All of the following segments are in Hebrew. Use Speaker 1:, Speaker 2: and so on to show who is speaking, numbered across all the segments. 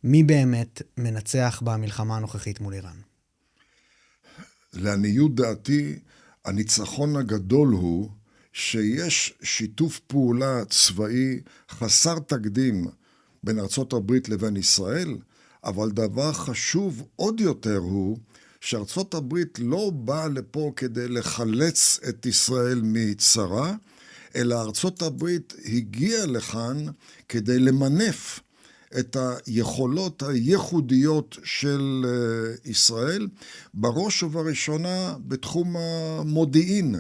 Speaker 1: מי באמת מנצח במלחמה הנוכחית מול איראן?
Speaker 2: לעניות דעתי, הניצחון הגדול הוא שיש שיתוף פעולה צבאי חסר תקדים בין ארצות הברית לבין ישראל, אבל דבר חשוב עוד יותר הוא שארצות הברית לא באה לפה כדי לחלץ את ישראל מצרה, אלא ארצות הברית הגיעה לכאן כדי למנף את היכולות הייחודיות של ישראל, בראש ובראשונה בתחום המודיעין.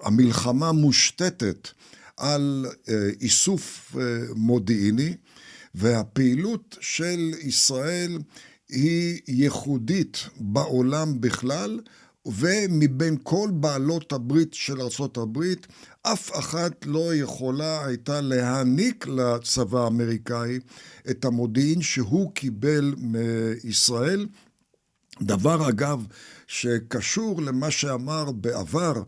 Speaker 2: המלחמה מושתתת על איסוף מודיעיני, והפעילות של ישראל היא ייחודית בעולם בכלל, ומבין כל בעלות הברית של ארצות הברית, אף אחת לא יכולה הייתה להעניק לצבא האמריקאי את המודיעין שהוא קיבל מישראל. דבר אגב שקשור למה שאמר בעבר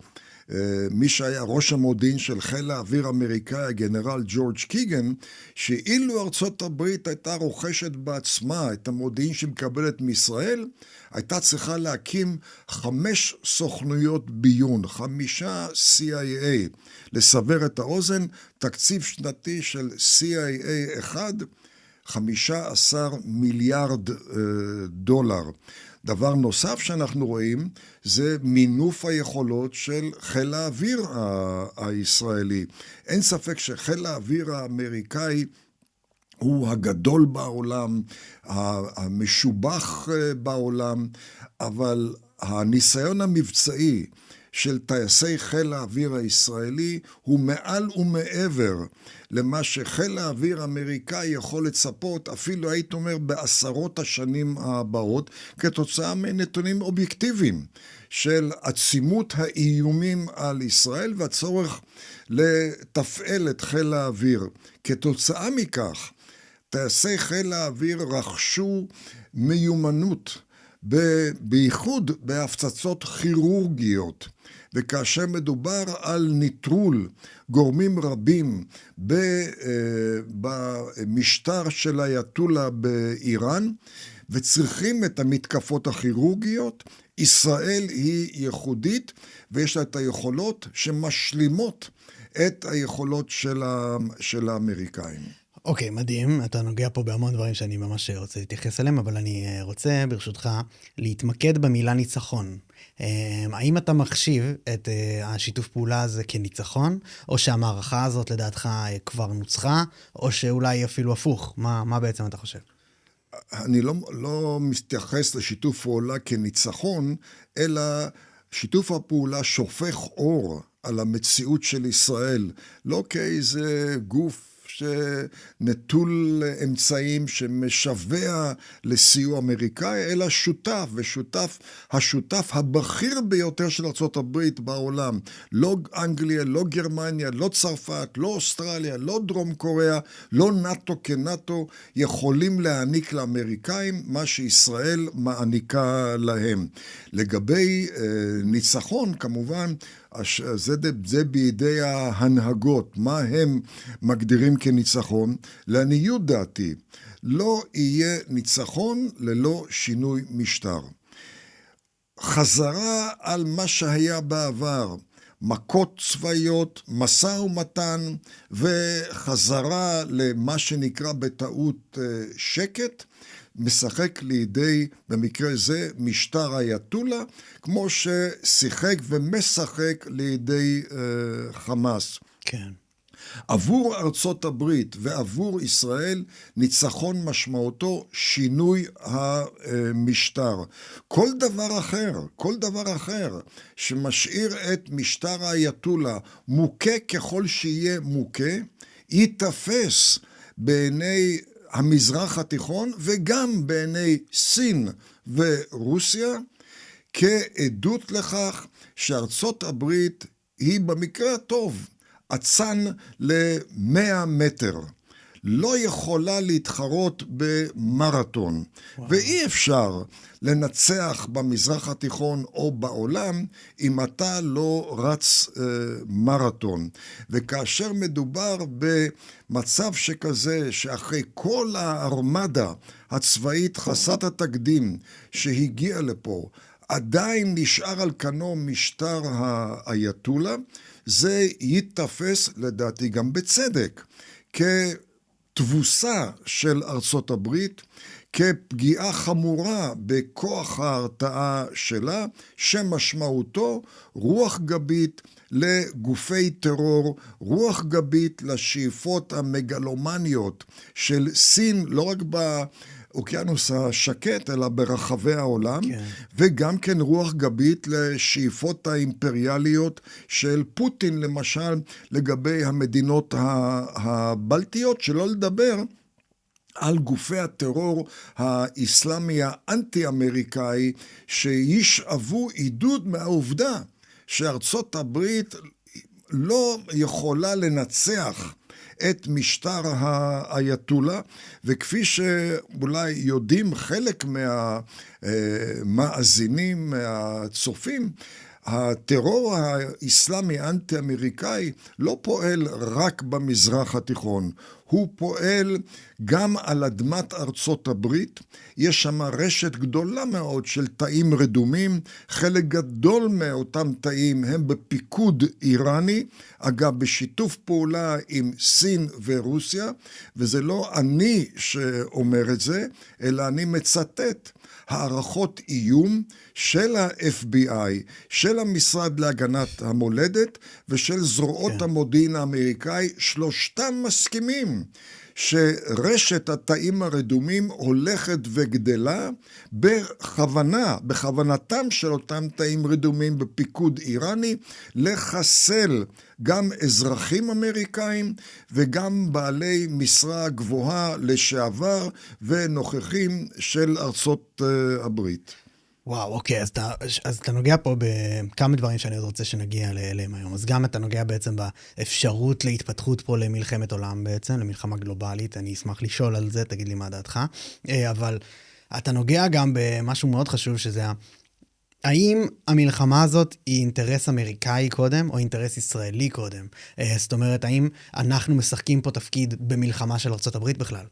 Speaker 2: מי שהיה ראש המודיעין של חיל האוויר האמריקאי, הגנרל ג'ורג' קיגן, שאילו ארצות הברית הייתה רוכשת בעצמה את המודיעין שמקבלת מישראל, הייתה צריכה להקים 5 סוכנויות ביון, 5 CIA. לסבר את האוזן, תקציב שנתי של CIA אחד, 15 מיליארד דולר. דבר נוסף שאנחנו רואים זה מינוף היכולות של חיל האוויר הישראלי. אין ספק שחיל האוויר האמריקאי הוא הגדול בעולם, המשובח בעולם, אבל הניסיון המבצעי של טייסי חיל האוויר הישראלי הוא מעל ומעבר למה שחיל האוויר האמריקאי יכול לצפות, אפילו הייתי אומר בעשרות השנים הבאות, כתוצאה מנתונים אובייקטיביים של עצימות האיומים על ישראל והצורך לתפעל את חיל האוויר. כתוצאה מכך, טייסי חיל האוויר רכשו מיומנות, בייחוד בהפצצות כירורגיות, וכאשר מדובר על ניטרול גורמים רבים במשטר של האייתולה באיראן, וצריכים את המתקפות הכירורגיות, ישראל היא ייחודית, ויש לה את היכולות שמשלימות את היכולות של האמריקאים.
Speaker 1: אוקיי, מדהים. אתה נוגע פה בהמון דברים שאני ממש רוצה להתייחס אליהם, אבל אני רוצה ברשותך להתמקד במילה ניצחון. האם אתה מחשיב את השיתוף פעולה הזה כניצחון, או שהמערכה הזאת לדעתך כבר נוצחה, או שאולי אפילו הפוך? מה בעצם אתה חושב?
Speaker 2: אני לא מתייחס לשיתוף פעולה כניצחון, אלא שיתוף הפעולה שופך אור על המציאות של ישראל, לא כאיזה גוף שנטול אמצעים שמשווע לסיוע אמריקאי, אלא שותף, השותף הבכיר ביותר של ארצות הברית בעולם. לא אנגליה, לא גרמניה, לא צרפת, לא אוסטרליה, לא דרום קוריאה, לא נאטו כנאטו, יכולים להעניק לאמריקאים מה שישראל מעניקה להם. לגבי ניצחון, כמובן, זה בידי ההנהגות, מה הם מגדירים כניצחון. לעניות דעתי, לא יהיה ניצחון ללא שינוי משטר. חזרה על מה שהיה בעבר, מכות צבאיות, משא ומתן, וחזרה למה שנקרא בטעות שקט, משחק לידי, במקרה זה, משטר האייתולה, כמו ששיחק ומשחק לידי חמאס.
Speaker 1: כן.
Speaker 2: עבור ארצות הברית ועבור ישראל, ניצחון משמעותו שינוי המשטר. כל דבר אחר שמשאיר את משטר האייתולה מוכה ככל שיהיה מוכה, ייתפס בעיני המזרח התיכון וגם בעיני סין ורוסיה כעדות לכך שארצות הברית היא במקרה הטוב אצן ל100 מטר. לא יכולה להתחרות במרתון. ואי אפשר לנצח במזרח התיכון או בעולם אם אתה לא רץ מרתון. וכאשר מדובר במצב שכזה, שאחרי כל הארמדה הצבאית חסרת התקדים שהגיעה לפה, עדיין נשאר על כנו משטר האייתולה, זה יתפס לדעתי גם בצדק כתבוסה של ארצות הברית, כפגיעה חמורה בכוח ההרתעה שלה, שמשמעותו רוח גבית לגופי טרור, רוח גבית לשאיפות המגלומניות של סין, לא רק באוקיינוס השקט, אלא ברחבי העולם, כן. וגם כן רוח גבית לשאיפות האימפריאליות של פוטין, למשל, לגבי המדינות הבלטיות, שלא לדבר על גופי הטרור האסלאמי האנטי-אמריקאי, שישאבו עידוד מהעובדה שארצות הברית לא יכולה לנצח את משטר האייתולה, וכפי שאולי יודעים חלק מהמאזינים, מהצופים, הטרור האסלאמי האנטי-אמריקאי לא פועל רק במזרח התיכון, הוא פועל גם על אדמת ארצות הברית. יש שם רשת גדולה מאוד של תאים רדומים, חלק גדול מאותם תאים הם בפיקוד איראני, אגב בשיתוף פעולה עם סין ורוסיה, וזה לא אני שאומר את זה, אלא אני מצטט הערכות איום של ה-FBI, של המשרד להגנת המולדת ושל זרועות המודיעין האמריקאי, שלושתם מסכימים שרשת התאים הרדומים הולכת וגדלה בכוונתם של אותם תאים רדומים בפיקוד איראני, לחסל גם אזרחים אמריקאים וגם בעלי משרה גבוהה לשעבר ונוכחים של ארצות הברית.
Speaker 1: וואו, אוקיי, אז אתה נוגע פה בכמה דברים שאני רוצה שנגיע אליהם היום. אז גם אתה נוגע בעצם באפשרות להתפתחות פה למלחמת עולם בעצם, למלחמה גלובלית. אני אשמח לשאול על זה, תגיד לי מה דעתך. אבל אתה נוגע גם במשהו מאוד חשוב, שזה האם המלחמה הזאת היא אינטרס אמריקאי קודם, או אינטרס ישראלי קודם? זאת אומרת, האם אנחנו משחקים פה תפקיד במלחמה של ארצות הברית בכלל?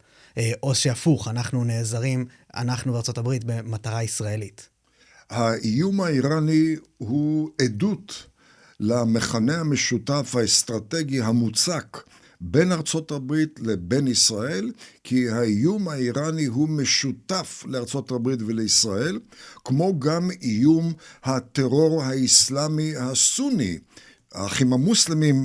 Speaker 1: או שהפוך, אנחנו נעזרים, אנחנו בארצות הברית, במטרה ישראלית?
Speaker 2: האיום האיראני הוא עדות למכנה המשותף האסטרטגי המוצק בין ארצות הברית לבין ישראל, כי האיום האיראני הוא משותף לארצות הברית ולישראל, כמו גם איום הטרור האסלאמי הסוני, האחים המוסלמים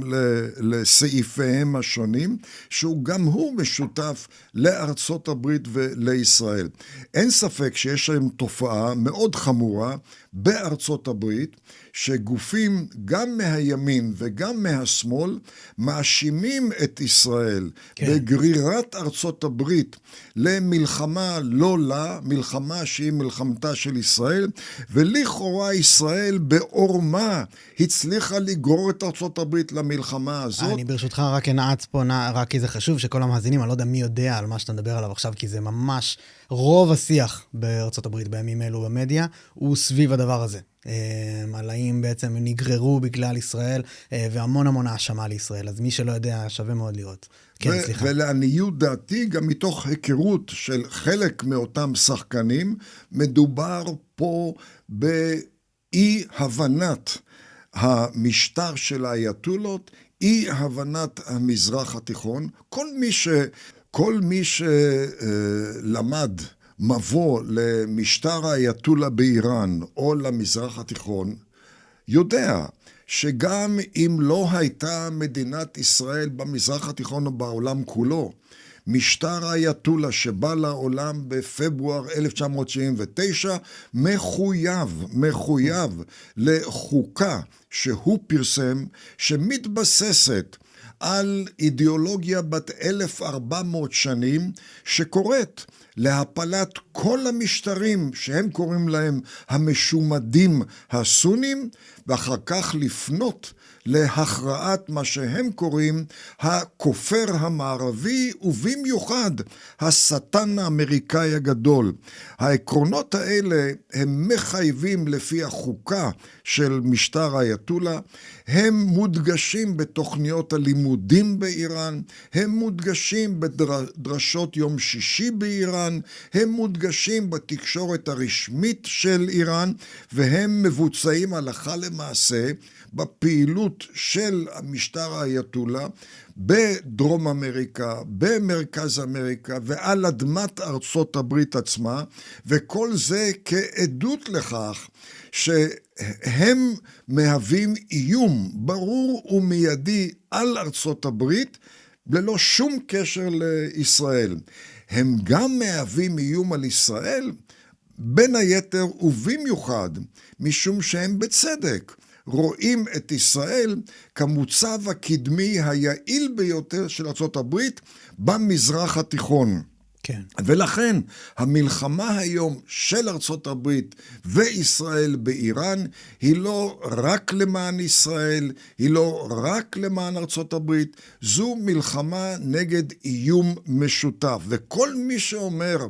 Speaker 2: לסעיפיהם השונים, שהוא גם הוא משותף לארצות הברית ולישראל. אין ספק שיש היום תופעה מאוד חמורה בארצות הברית, שגופים גם מהימין וגם מהשמאל מאשימים את ישראל בגרירת ארצות הברית למלחמה לא לה, מלחמה שהיא מלחמתה של ישראל, ולכאורה ישראל בעורמה הצליחה לגרור את ארצות הברית למלחמה הזאת.
Speaker 1: אני ברשותך רק אנעץ פה, רק כי זה חשוב שכל המאזינים, אני לא יודע מי יודע על מה שאתה מדבר עליו עכשיו, כי זה ממש רוב השיח בארצות הברית בימים אלו במדיה, הוא סביב הדבר הזה. על האם בעצם נגררו בגלל ישראל, והמון המון האשמה לישראל. אז מי שלא יודע, שווה מאוד לראות. כן, סליחה.
Speaker 2: ולעניות דעתי, גם מתוך היכרות של חלק מאותם שחקנים, מדובר פה באי הבנת המשטר של האייתולות, אי הבנת המזרח התיכון. כל מי שלמד מבוא למשטר האייתולה באיראן או למזרח התיכון, יודע שגם אם לא הייתה מדינת ישראל במזרח התיכון או בעולם כולו, משטר האייתולה שבא לעולם בפברואר 1979 מחויב לחוקה שהוא פרסם, שמתבססת על אידיאולוגיה בת 1400 שנים, שקוראת להפלת כל המשטרים שהם קוראים להם המשומדים הסונים, ואחר כך לפנות להכרעת מה שהם קוראים הכופר המערבי, ובמיוחד השטן האמריקאי הגדול. העקרונות האלה הם מחייבים לפי החוקה של משטר האייתולה, הם מודגשים בתוכניות הלימודים באיראן, הם מודגשים בדרשות יום שישי באיראן, הם מודגשים בתקשורת הרשמית של איראן, והם מבוצעים הלכה למעשה בפעילות של המשטר האייתולה בדרום אמריקה, במרכז אמריקה ועל אדמת ארצות הברית עצמה, וכל זה כעדות לכך שהם מהווים איום ברור ומיידי על ארצות הברית ללא שום קשר לישראל. הם גם מהווים איום על ישראל בין היתר ובמיוחד משום שהם בצדק רואים את ישראל כמוצב הקדמי היעיל ביותר של ארצות הברית במזרח התיכון.
Speaker 1: כן.
Speaker 2: ולכן המלחמה היום של ארצות הברית וישראל באיראן היא לא רק למען ישראל, היא לא רק למען ארצות הברית, זו מלחמה נגד איום משותף. וכל מי שאומר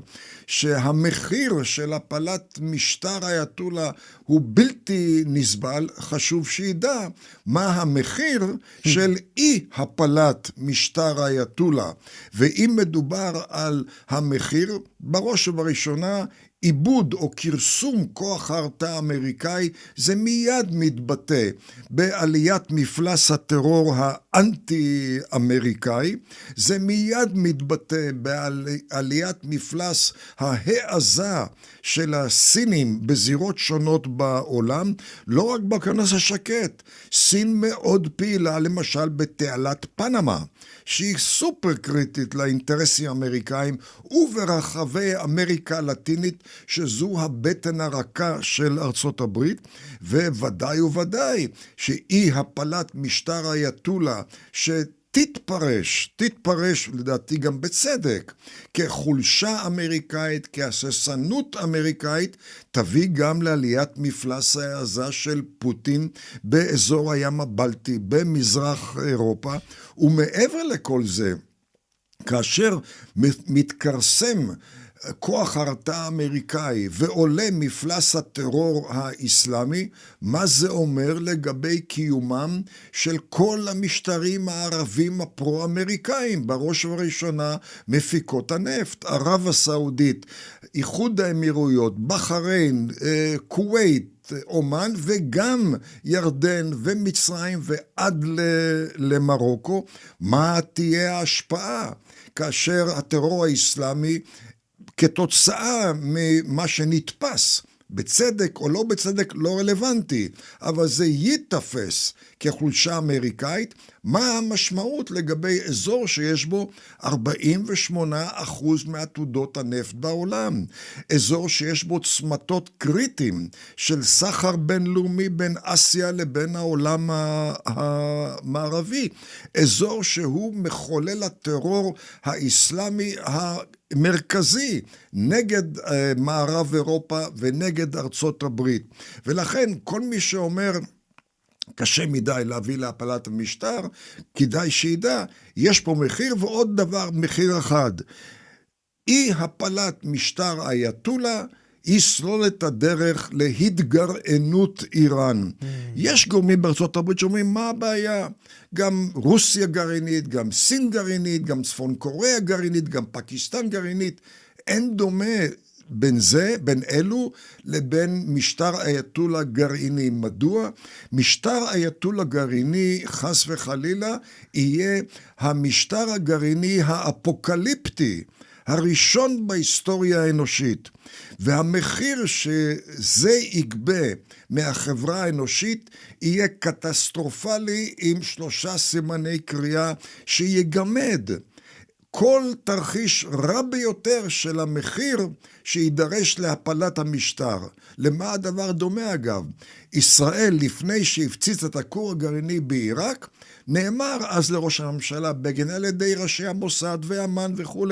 Speaker 2: שהמחיר של הפלת משטר האייתולה הוא בלתי נסבל, חשוב שידע מה המחיר של אי הפלת משטר האייתולה. ואם מדובר על המחיר, בראש ובראשונה, עיבוד או כרסום כוח ההרתעה האמריקאי, זה מיד מתבטא בעליית מפלס הטרור האנטי-אמריקאי, זה מיד מתבטא בעליית מפלס ההעזה של הסינים בזירות שונות בעולם, לא רק בכנס השקט, סין מאוד פעילה למשל בתעלת פנמה, שהיא סופר קריטית לאינטרסים האמריקאים וברחבי אמריקה הלטינית, שזו הבטן הרכה של ארצות הברית, וודאי שאי הפלת משטר האייתולה תתפרש לדעתי גם בצדק, כחולשה אמריקאית, כהססנות אמריקאית, תביא גם לעליית מפלס ההעזה של פוטין באזור הים הבלטי, במזרח אירופה, ומעבר לכל זה, כאשר מתכרסם כוח ההרתעה האמריקאי ועולה מפלס הטרור האסלאמי, מה זה אומר לגבי קיומם של כל המשטרים הערבים הפרו-אמריקאים, בראש ובראשונה מפיקות הנפט, ערב הסעודית, איחוד האמירויות, בחריין, כווית, אומן וגם ירדן ומצרים ועד למרוקו. מה תהיה ההשפעה כאשר הטרור האסלאמי כתוצאה ממה שנתפס, בצדק או לא בצדק לא רלוונטי, אבל זה יתפס כחולשה אמריקאית, מה המשמעות לגבי אזור שיש בו 48% מעתודות הנפט בעולם, אזור שיש בו צמתות קריטיים של סחר בינלאומי בין אסיה לבין העולם המערבי, אזור שהוא מחולל הטרור האסלאמי מרכזי נגד מערב אירופה ונגד ארצות הברית. ולכן כל מי שאומר קשה מדי להביא להפלת המשטר, כדאי שידע, יש פה מחיר, ועוד דבר, מחיר אחד. אי הפלת משטר האייתולה יסלול את הדרך להתגרענות איראן. יש גורמים בארצות הברית שאומרים, מה הבעיה? גם רוסיה גרעינית, גם סין גרעינית, גם צפון קוריאה גרעינית, גם פקיסטן גרעינית. אין דומה בין אלו לבין משטר אייתולה גרעיני. מדוע? משטר אייתולה גרעיני, חס וחלילה, יהיה המשטר הגרעיני האפוקליפטי, הראשון בהיסטוריה האנושית. והמחיר שזה יגבה מהחברה האנושית יהיה קטסטרופלי עם 3 סימני קריאה שיגמד כל תרחיש רע ביותר של המחיר שידרש להפלת המשטר. למה הדבר דומה אגב? ישראל לפני שהפציץ את הכור הגרעיני בעיראק, נאמר אז לראש הממשלה בגין על ידי ראשי המוסד ואמן וכו',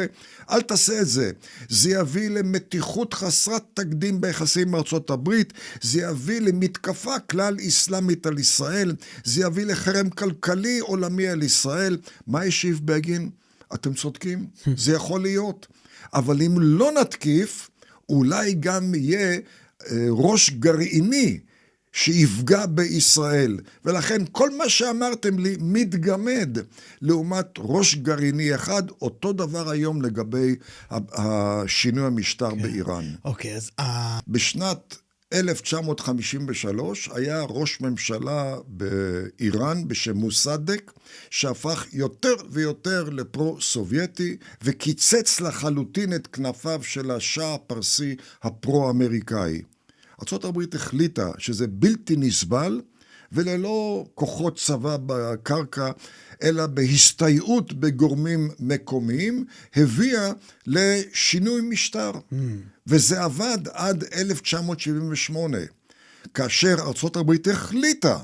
Speaker 2: אל תעשה את זה. זה יביא למתיחות חסרת תקדים ביחסים עם ארצות הברית, זה יביא למתקפה כלל אסלאמית על ישראל, זה יביא לחרם כלכלי עולמי על ישראל. מה השיב בגין? אתם צודקים, זה יכול להיות. אבל אם לא נתקיף, אולי גם יהיה ראש גרעיני שיפגע בישראל. ולכן כל מה שאמרתם לי מתגמד לעומת ראש גרעיני אחד, אותו דבר היום לגבי השינוי המשטר באיראן.
Speaker 1: אוקיי, אז
Speaker 2: בשנת 1953 היה ראש ממשלה באיראן בשם מוסדק, שהפך יותר ויותר לפרו-סובייטי, וקיצץ לחלוטין את כנפיו של השאה הפרסי הפרו-אמריקאי. ארצות הברית החליטה שזה בלתי נסבל, וללא כוחות צבא בקרקע, אלא בהסתייעות בגורמים מקומיים, הביאה לשינוי משטר. וזה עבד עד 1978, כאשר ארצות הברית החליטה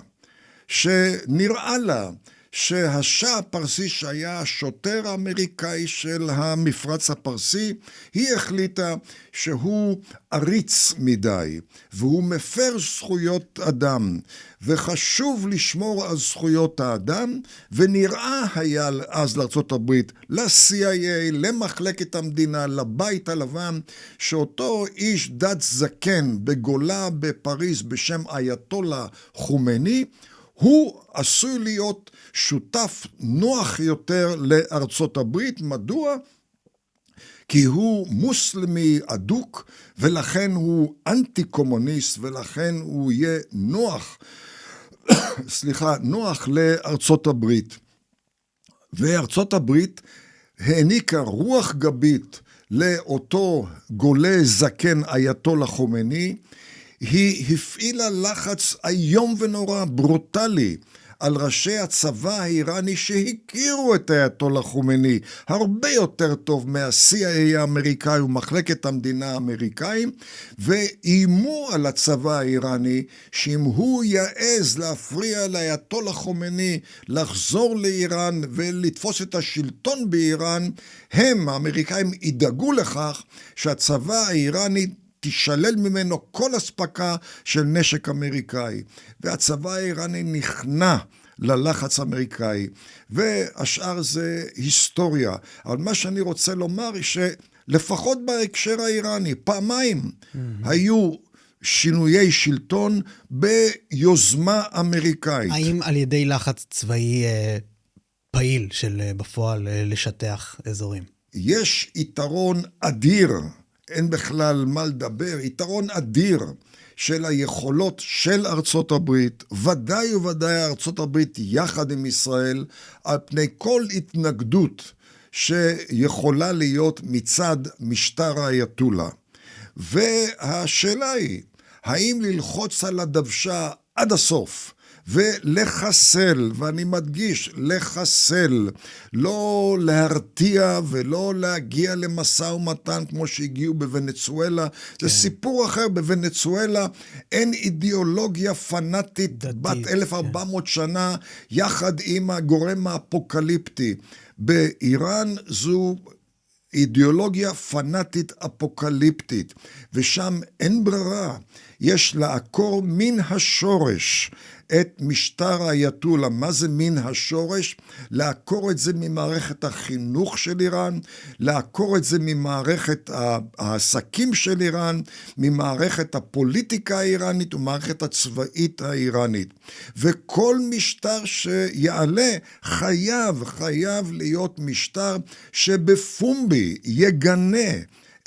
Speaker 2: שנראה לה שהשאה הפרסי שהיה השוטר האמריקאי של המפרץ הפרסי, היא החליטה שהוא עריץ מדי, והוא מפר זכויות אדם, וחשוב לשמור על זכויות האדם, ונראה היה אז לארצות הברית, ל-CIA, למחלקת המדינה, לבית הלבן, שאותו איש דת זקן בגולה בפריז בשם אייתולה חומני, הוא עשוי להיות שותף נוח יותר לארצות הברית. מדוע? כי הוא מוסלמי אדוק, ולכן הוא אנטי-קומוניסט, ולכן הוא יהיה נוח, נוח לארצות הברית. וארצות הברית העניקה רוח גבית לאותו גולה זקן אייתולה חומני, היא הפעילה לחץ איום ונורא, ברוטלי, על ראשי הצבא האיראני שהכירו את אייתולה חומני הרבה יותר טוב מה-CIA האמריקאי ומחלקת המדינה האמריקאים, ואיימו על הצבא האיראני שאם הוא יעז להפריע לאייתולה חומני לחזור לאיראן ולתפוס את השלטון באיראן, הם, האמריקאים, ידאגו לכך שהצבא האיראני תישלל ממנו כל אספקה של נשק אמריקאי. והצבא האיראני נכנע ללחץ האמריקאי, והשאר זה היסטוריה. אבל מה שאני רוצה לומר היא שלפחות בהקשר האיראני, פעמיים היו שינויי שלטון ביוזמה אמריקאית.
Speaker 1: האם על ידי לחץ צבאי פעיל של בפועל לשטח אזורים?
Speaker 2: יש יתרון אדיר, אין בכלל מה לדבר, יתרון אדיר של היכולות של ארצות הברית, ודאי וודאי ארצות הברית יחד עם ישראל, על פני כל התנגדות שיכולה להיות מצד משטר האייתולה. והשאלה היא, האם ללחוץ על הדוושה עד הסוף, ולחסל, ואני מדגיש, לחסל, לא להרתיע ולא להגיע למשא ומתן כמו שהגיעו בוונצואלה. זה סיפור אחר. בוונצואלה אין אידיאולוגיה פנאטית בת 1400 שנה יחד עם הגורם האפוקליפטי. באיראן זו אידיאולוגיה פנאטית אפוקליפטית, ושם אין ברירה, יש לעקור מן השורש את משטר האייתולה. מה זה מן השורש? לעקור את זה ממערכת החינוך של איראן, לעקור את זה ממערכת העסקים של איראן, ממערכת הפוליטיקה האיראנית ומערכת הצבאית האיראנית. וכל משטר שיעלה חייב להיות משטר שבפומבי יגנה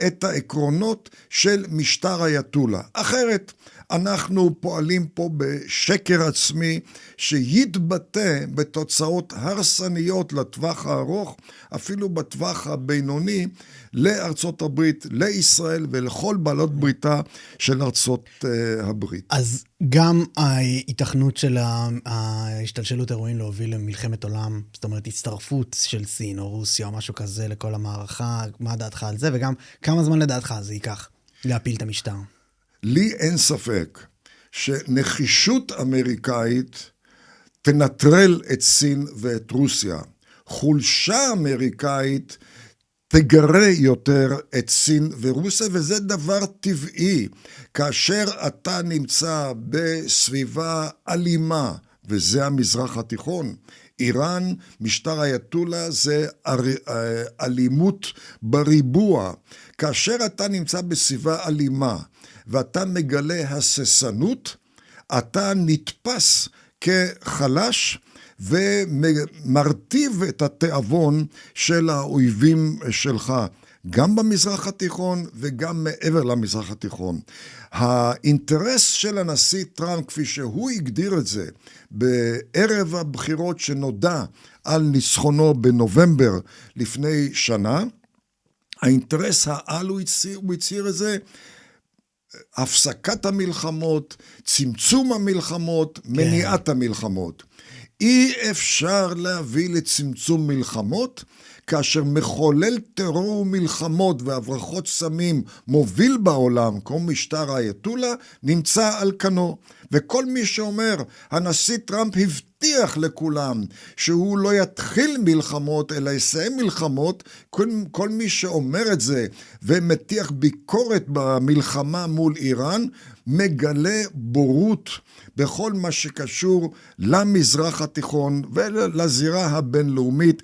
Speaker 2: את העקרונות של משטר אייתולה. אחרת אנחנו פועלים פה בשקר עצמי שיתבטא בתוצאות הרסניות לטווח הארוך, אפילו בטווח הבינוני, לארצות הברית, לישראל ולכל בעלות בריתה של ארצות הברית.
Speaker 1: אז גם ההיתכנות של ההשתלשלות אירועים להוביל למלחמת עולם, זאת אומרת הצטרפות של סין או רוסיה או משהו כזה לכל המערכה, מה דעתך על זה? וגם כמה זמן לדעתך זה ייקח להפיל את המשטר?
Speaker 2: לי אין ספק שנחישות אמריקאית תנטרל את סין ואת רוסיה. חולשה אמריקאית תגרה יותר את סין ורוסיה, וזה דבר טבעי. כאשר אתה נמצא בסביבה אלימה, וזה המזרח התיכון, איראן, משטר אייתולה, זה אלימות בריבוע. כאשר אתה נמצא בסביבה אלימה, ואתה מגלה הססנות, אתה נתפס כחלש, ומרטיב את התיאבון של האויבים שלך, גם במזרח התיכון וגם מעבר למזרח התיכון. האינטרס של הנשיא טראמפ, כפי שהוא הגדיר את זה, בערב הבחירות שנודע על ניצחונו בנובמבר לפני שנה, האינטרס העל הוא הצהיר את זה, הפסקת המלחמות, צמצום המלחמות, מניעת המלחמות. אי אפשר להביא לצמצום מלחמות, כאשר מחולל טרור ומלחמות והברחות סמים מוביל בעולם, כמו משטר האייתולה, נמצא על כנו. וכל מי שאומר, הנשיא טראמפ הבטיח לכולם שהוא לא יתחיל מלחמות, אלא יסיים מלחמות, כל מי שאומר את זה ומטיח ביקורת במלחמה מול איראן, מגלה בורות בכל מה שקשור למזרח התיכון ולזירה הבינלאומית.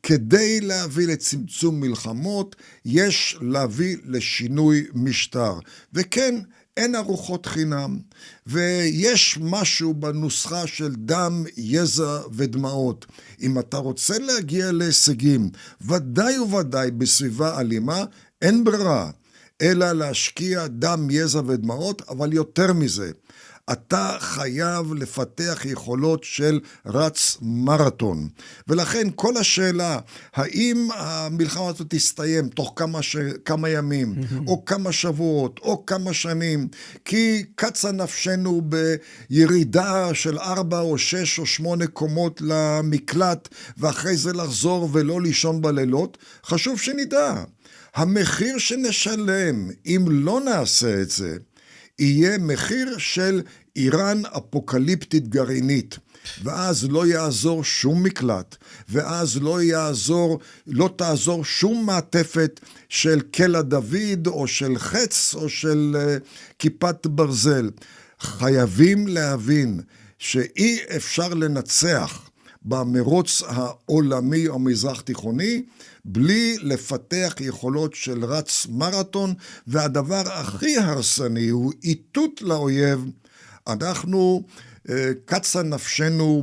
Speaker 2: כדי להביא לצמצום מלחמות, יש להביא לשינוי משטר. וכן, אין ארוחות חינם, ויש משהו בנוסחה של דם, יזע ודמעות. אם אתה רוצה להגיע להישגים, ודאי וודאי בסביבה אלימה, אין ברירה, אלא להשקיע דם, יזע ודמעות, אבל יותר מזה. אתה חייב לפתח יכולות של רץ מרתון. ולכן כל השאלה, האם המלחמה הזאת תסתיים תוך כמה ימים, או כמה שבועות, או כמה שנים, כי קצה נפשנו בירידה של 4 או 6 או 8 קומות למקלט, ואחרי זה לחזור ולא לישון בלילות, חשוב שנדע. המחיר שנשלם, אם לא נעשה את זה, יהיה מחיר של איראן אפוקליפטית גרעינית, ואז לא יעזור שום מקלט, ואז לא תעזור שום מעטפת של קלע דוד, או של חץ, או של כיפת ברזל. חייבים להבין שאי אפשר לנצח במרוץ העולמי או מזרח תיכוני, בלי לפתח יכולות של רץ מרתון, והדבר הכי הרסני הוא איתות לאויב. אנחנו קצה נפשנו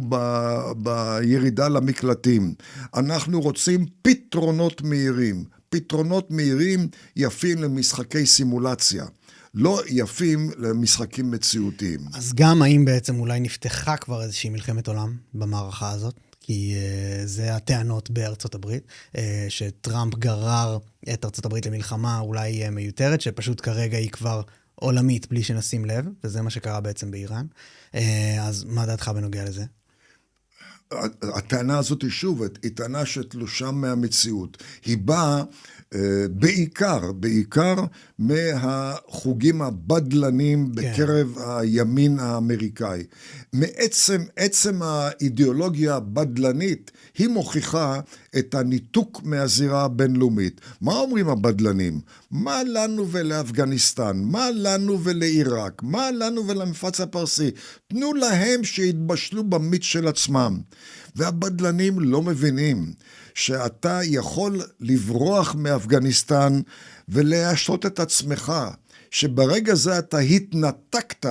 Speaker 2: בירידה למקלטים. אנחנו רוצים פתרונות מהירים יפים למשחקי סימולציה. לא יפים למשחקים מציאותיים.
Speaker 1: אז גם האם בעצם אולי נפתחה כבר איזושהי מלחמת עולם במערכה הזאת? כי זה הטענות בארצות הברית, שטראמפ גרר את ארצות הברית למלחמה אולי מיותרת, שפשוט כרגע היא כבר עולמית בלי שנשים לב, וזה מה שקרה בעצם באיראן. אז מה דעתך בנוגע לזה?
Speaker 2: הטענה הזאת היא שוב, היא טענה שתלושה מהמציאות. היא באה בעיקר מהחוגים הבדלנים בקרב הימין האמריקאי. עצם האידיאולוגיה הבדלנית, היא מוכיחה את הניתוק מהזירה הבינלאומית. מה אומרים הבדלנים? מה לנו ולאפגניסטן? מה לנו ולעיראק? מה לנו ולמפרץ הפרסי? תנו להם שיתבשלו במיץ של עצמם. והבדלנים לא מבינים שאתה יכול לברוח מאפגניסטן ולהשלות את עצמך, שברגע זה אתה התנתקת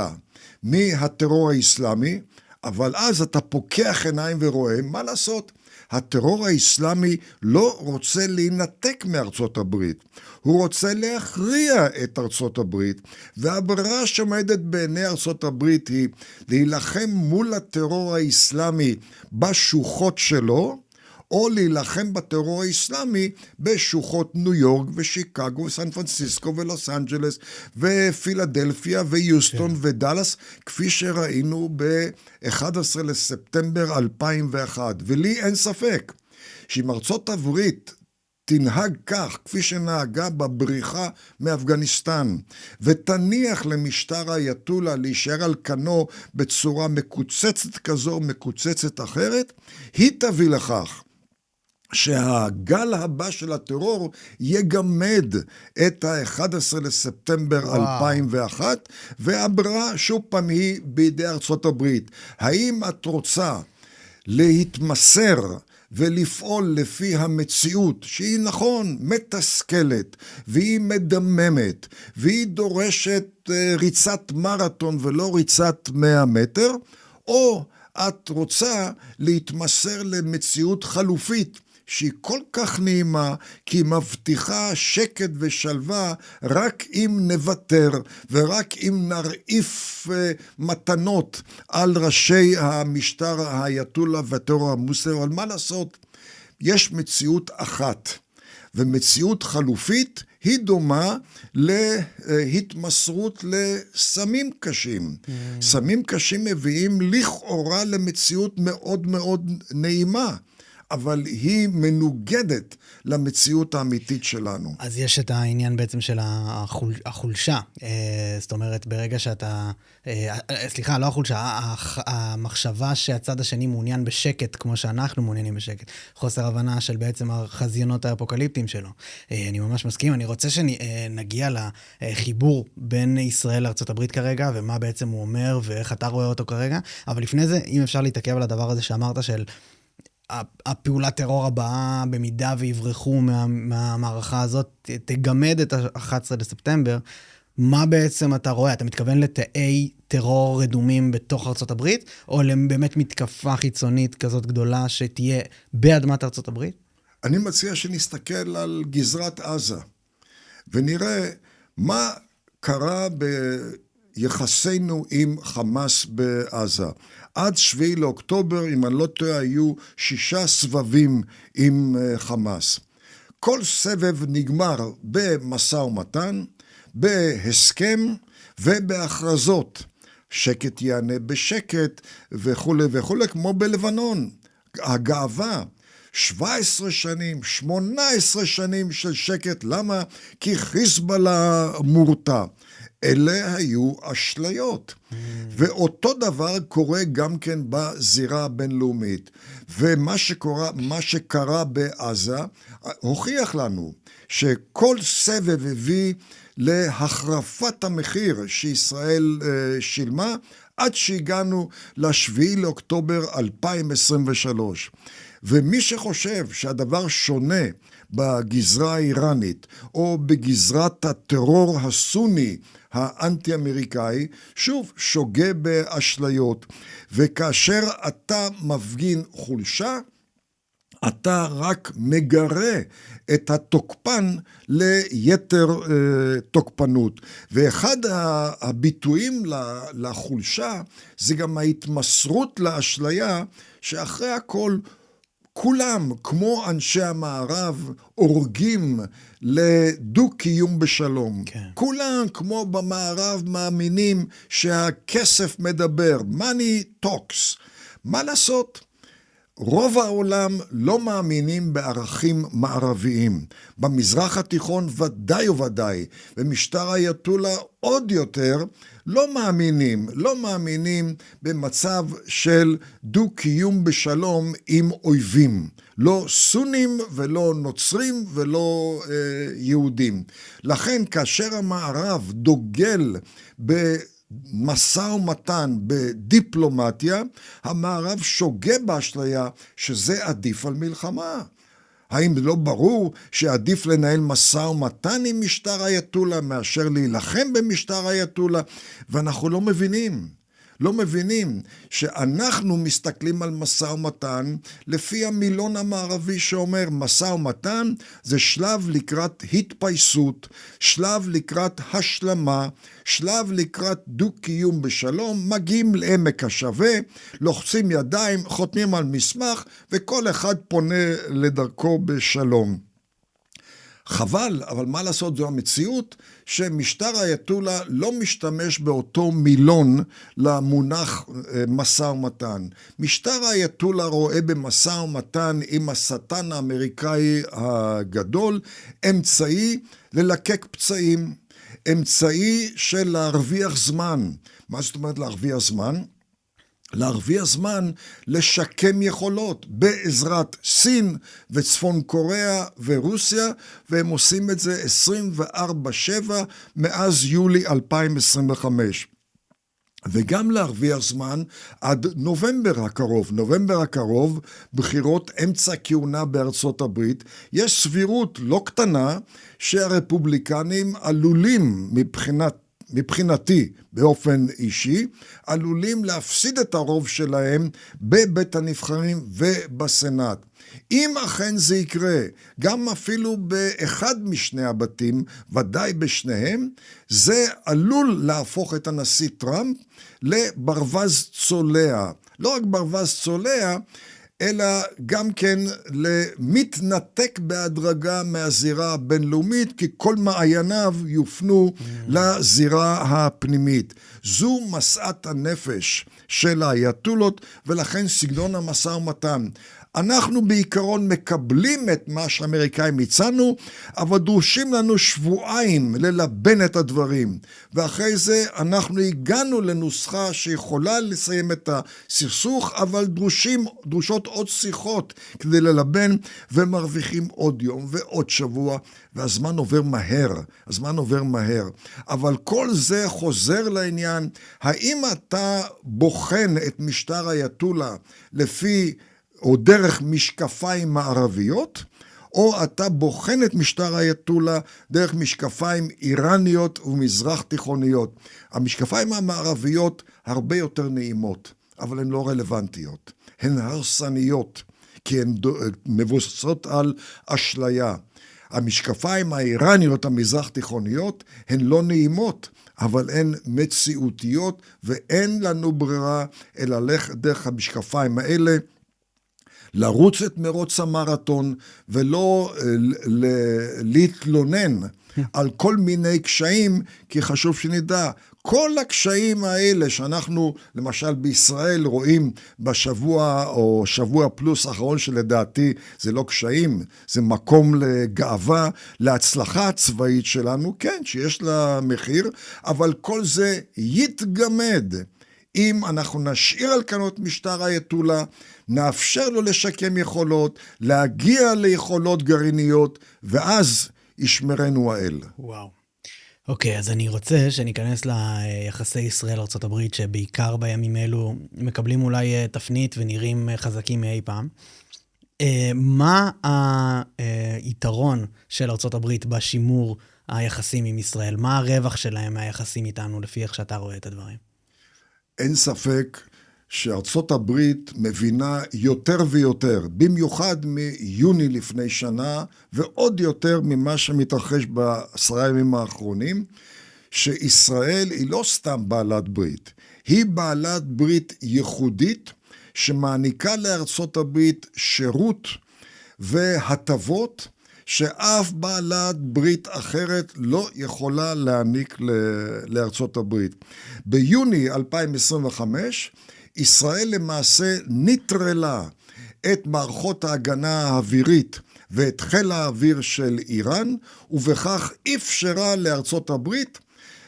Speaker 2: מהטרור האסלאמי, אבל אז אתה פוקח עיניים ורואה, מה לעשות? הטרור האסלאמי לא רוצה להינתק מארצות הברית. הוא רוצה להכריע את ארצות הברית, והברירה שעומדת בעיני ארצות הברית היא להילחם מול הטרור האסלאמי בשוחות שלו, או להילחם בטרור האסלאמי בשוחות ניו יורק ושיקגו וסן פרנסיסקו ולוס אנג'לס ופילדלפיה ויוסטון ודלס, כפי שראינו ב-11 לספטמבר 2001. ולי אין ספק שאם ארצות הברית תנהג כך, כפי שנהגה בבריחה מאפגניסטן, ותניח למשטר האייתולה להישאר על כנו בצורה מקוצצת כזו או מקוצצת אחרת, היא תביא לכך שהגל הבא של הטרור יגמד את ה-11 לספטמבר 2001, והברירה שוב פעם היא בידי ארצות הברית. האם את רוצה להתמסר ולפעול לפי המציאות שהיא נכון, מתסכלת, והיא מדממת, והיא דורשת ריצת מרתון ולא ריצת 100 מטר, או את רוצה להתמסר למציאות חלופית, שהיא כל כך נעימה, כי היא מבטיחה שקט ושלווה רק אם נוותר, ורק אם נרעיף מתנות על ראשי המשטר האייתולה והטרור המוסלמי. אבל מה לעשות? יש מציאות אחת, ומציאות חלופית היא דומה להתמסרות לסמים קשים. סמים קשים מביאים לכאורה למציאות מאוד מאוד נעימה, אבל היא מנוגדת למציאות האמיתית שלנו.
Speaker 1: אז יש את העניין בעצם של החולשה. זאת אומרת, ברגע שאתה... סליחה, לא החולשה, המחשבה שהצד השני מעוניין בשקט, כמו שאנחנו מעוניינים בשקט. חוסר הבנה של בעצם החזיונות האפוקליפטיים שלו. אני ממש מסכים. אני רוצה שנגיע לחיבור בין ישראל לארצות הברית כרגע, ומה בעצם הוא אומר, ואיך אתה רואה אותו כרגע. אבל לפני זה, אם אפשר להתעכב על הדבר הזה שאמרת של... הפעולת טרור הבאה, במידה ויברחו מהמערכה הזאת, תגמד את ה-11 לספטמבר, מה בעצם אתה רואה? אתה מתכוון לתאי טרור רדומים בתוך ארצות הברית, או באמת מתקפה חיצונית כזאת גדולה שתהיה באדמת ארצות הברית?
Speaker 2: אני מציע שנסתכל על גזרת עזה, ונראה מה קרה ביחסינו עם חמאס בעזה. עד 7 לאוקטובר, אם אני לא טועה, היו 6 סבבים עם חמאס. כל סבב נגמר במשא ומתן, בהסכם ובהכרזות. שקט יענה בשקט וכו' וכו', כמו בלבנון. הגאווה, 17 שנים, 18 שנים של שקט. למה? כי חיזבאללה מורתע. אלה היו אשליות. ואותו דבר קורה גם כן בזירה הבינלאומית. ומה שקרה בעזה הוכיח לנו שכל סבב הביא להחרפת המחיר שישראל שילמה, עד שהגענו ל7 לאוקטובר 2023. ומי שחושב שהדבר שונה בגזרה האיראנית, או בגזרת הטרור הסוני האנטי-אמריקאי, שוב שוגה באשליות. וכאשר אתה מפגין חולשה, אתה רק מגרה את התוקפן ליתר תוקפנות. ואחד הביטויים לחולשה זה גם ההתמסרות לאשליה, שאחרי הכל כולם, כמו אנשי המערב, הורגים לדו-קיום בשלום. כן. כולם, כמו במערב, מאמינים שהכסף מדבר. Money talks. מה לעשות? רוב העולם לא מאמינים בערכים מערביים. במזרח התיכון ודאי וודאי, ומשטר האייתולה עוד יותר, לא מאמינים במצב של דו-קיום בשלום עם אויבים. לא סונים ולא נוצרים ולא יהודים. לכן כאשר המערב דוגל משא ומתן בדיפלומטיה, המערב שוגה באשליה שזה עדיף על מלחמה. האם לא ברור שעדיף לנהל משא ומתן עם משטר האייתולה מאשר להילחם במשטר האייתולה? ואנחנו לא מבינים. לא מבינים שאנחנו מסתכלים על משא ומתן לפי המילון המערבי שאומר משא ומתן זה שלב לקראת התפייסות, שלב לקראת השלמה, שלב לקראת דו-קיום בשלום, מגיעים לעמק השווה, לוחצים ידיים, חותמים על מסמך וכל אחד פונה לדרכו בשלום. חבל, אבל מה לעשות, זו המציאות שמשטר האייתולה לא משתמש באותו מילון למונח משא ומתן. משטר האייתולה רואה במשא ומתן עם השטן האמריקאי הגדול אמצעי ללקק פצעים, אמצעי של להרוויח זמן. מה זאת אומרת להרוויח זמן? להרוויח זמן לשקם יכולות בעזרת סין וצפון קוריאה ורוסיה, והם עושים את זה 24/7 מאז יולי 2025. וגם להרוויח זמן עד נובמבר הקרוב. נובמבר הקרוב, בחירות אמצע כהונה בארצות הברית, יש סבירות לא קטנה שהרפובליקנים עלולים מבחינתי, באופן אישי, עלולים להפסיד את הרוב שלהם בבית הנבחרים ובסנאט. אם אכן זה יקרה, גם אפילו באחד משני הבתים, ודאי בשניהם, זה עלול להפוך את הנשיא טראמפ לברווז צולע. לא רק ברווז צולע, אלא גם כן למתנתק בהדרגה מהזירה הבינלאומית, כי כל מעייניו יופנו לזירה הפנימית. זו משאת הנפש של האייתולות, ולכן סגנון המשא ומתן. אנחנו בעיקרון מקבלים את מה שהאמריקאים הצענו, אבל דרושים לנו שבועיים ללבן את הדברים. ואחרי זה אנחנו הגענו לנוסחה שיכולה לסיים את הסכסוך, אבל דרושות עוד שיחות כדי ללבן, ומרוויחים עוד יום ועוד שבוע, והזמן עובר מהר. אבל כל זה חוזר לעניין, האם אתה בוחן את משטר האייתולה לפי או דרך משקפיים מערביות, או אתה בוחן את משטר האייתולה דרך משקפיים איראניות ומזרח תיכוניות. המשקפיים המערביות הרבה יותר נעימות, אבל הן לא רלוונטיות. הן הרסניות, כי הן מבוססות על אשליה. המשקפיים האיראניות המזרח תיכוניות הן לא נעימות, אבל הן מציאותיות, ואין לנו ברירה אלא ללכת דרך המשקפיים האלה, לרוץ את מרוץ המרתון, ולא להתלונן על כל מיני קשיים, כי חשוב שנדע, כל הקשיים האלה שאנחנו למשל בישראל רואים בשבוע או שבוע פלוס האחרון שלדעתי זה לא קשיים, זה מקום לגאווה, להצלחה הצבאית שלנו, כן, שיש לה מחיר, אבל כל זה יתגמד. אם אנחנו נשאיר על כנות משטר האייתולה, נאפשר לו לשקם יכולות, להגיע ליכולות גרעיניות, ואז ישמרנו האל.
Speaker 1: וואו. אוקיי, אז אני רוצה שניכנס ליחסי ישראל-ארצות הברית, שבעיקר בימים אלו מקבלים אולי תפנית ונראים חזקים מאי פעם. מה היתרון של ארצות הברית בשימור היחסים עם ישראל? מה הרווח שלהם מהיחסים איתנו, לפי איך שאתה רואה את הדברים?
Speaker 2: אין ספק שארצות הברית מבינה יותר ויותר, במיוחד מיוני לפני שנה, ועוד יותר ממה שמתרחש ב10 ימים האחרונים, שישראל היא לא סתם בעלת ברית, היא בעלת ברית ייחודית, שמעניקה לארצות הברית שירות והטבות, שאף בעלת ברית אחרת לא יכולה להעניק לארצות הברית. ביוני 2025, ישראל למעשה נטרלה את מערכות ההגנה האווירית ואת חיל האוויר של איראן, ובכך אפשרה לארצות הברית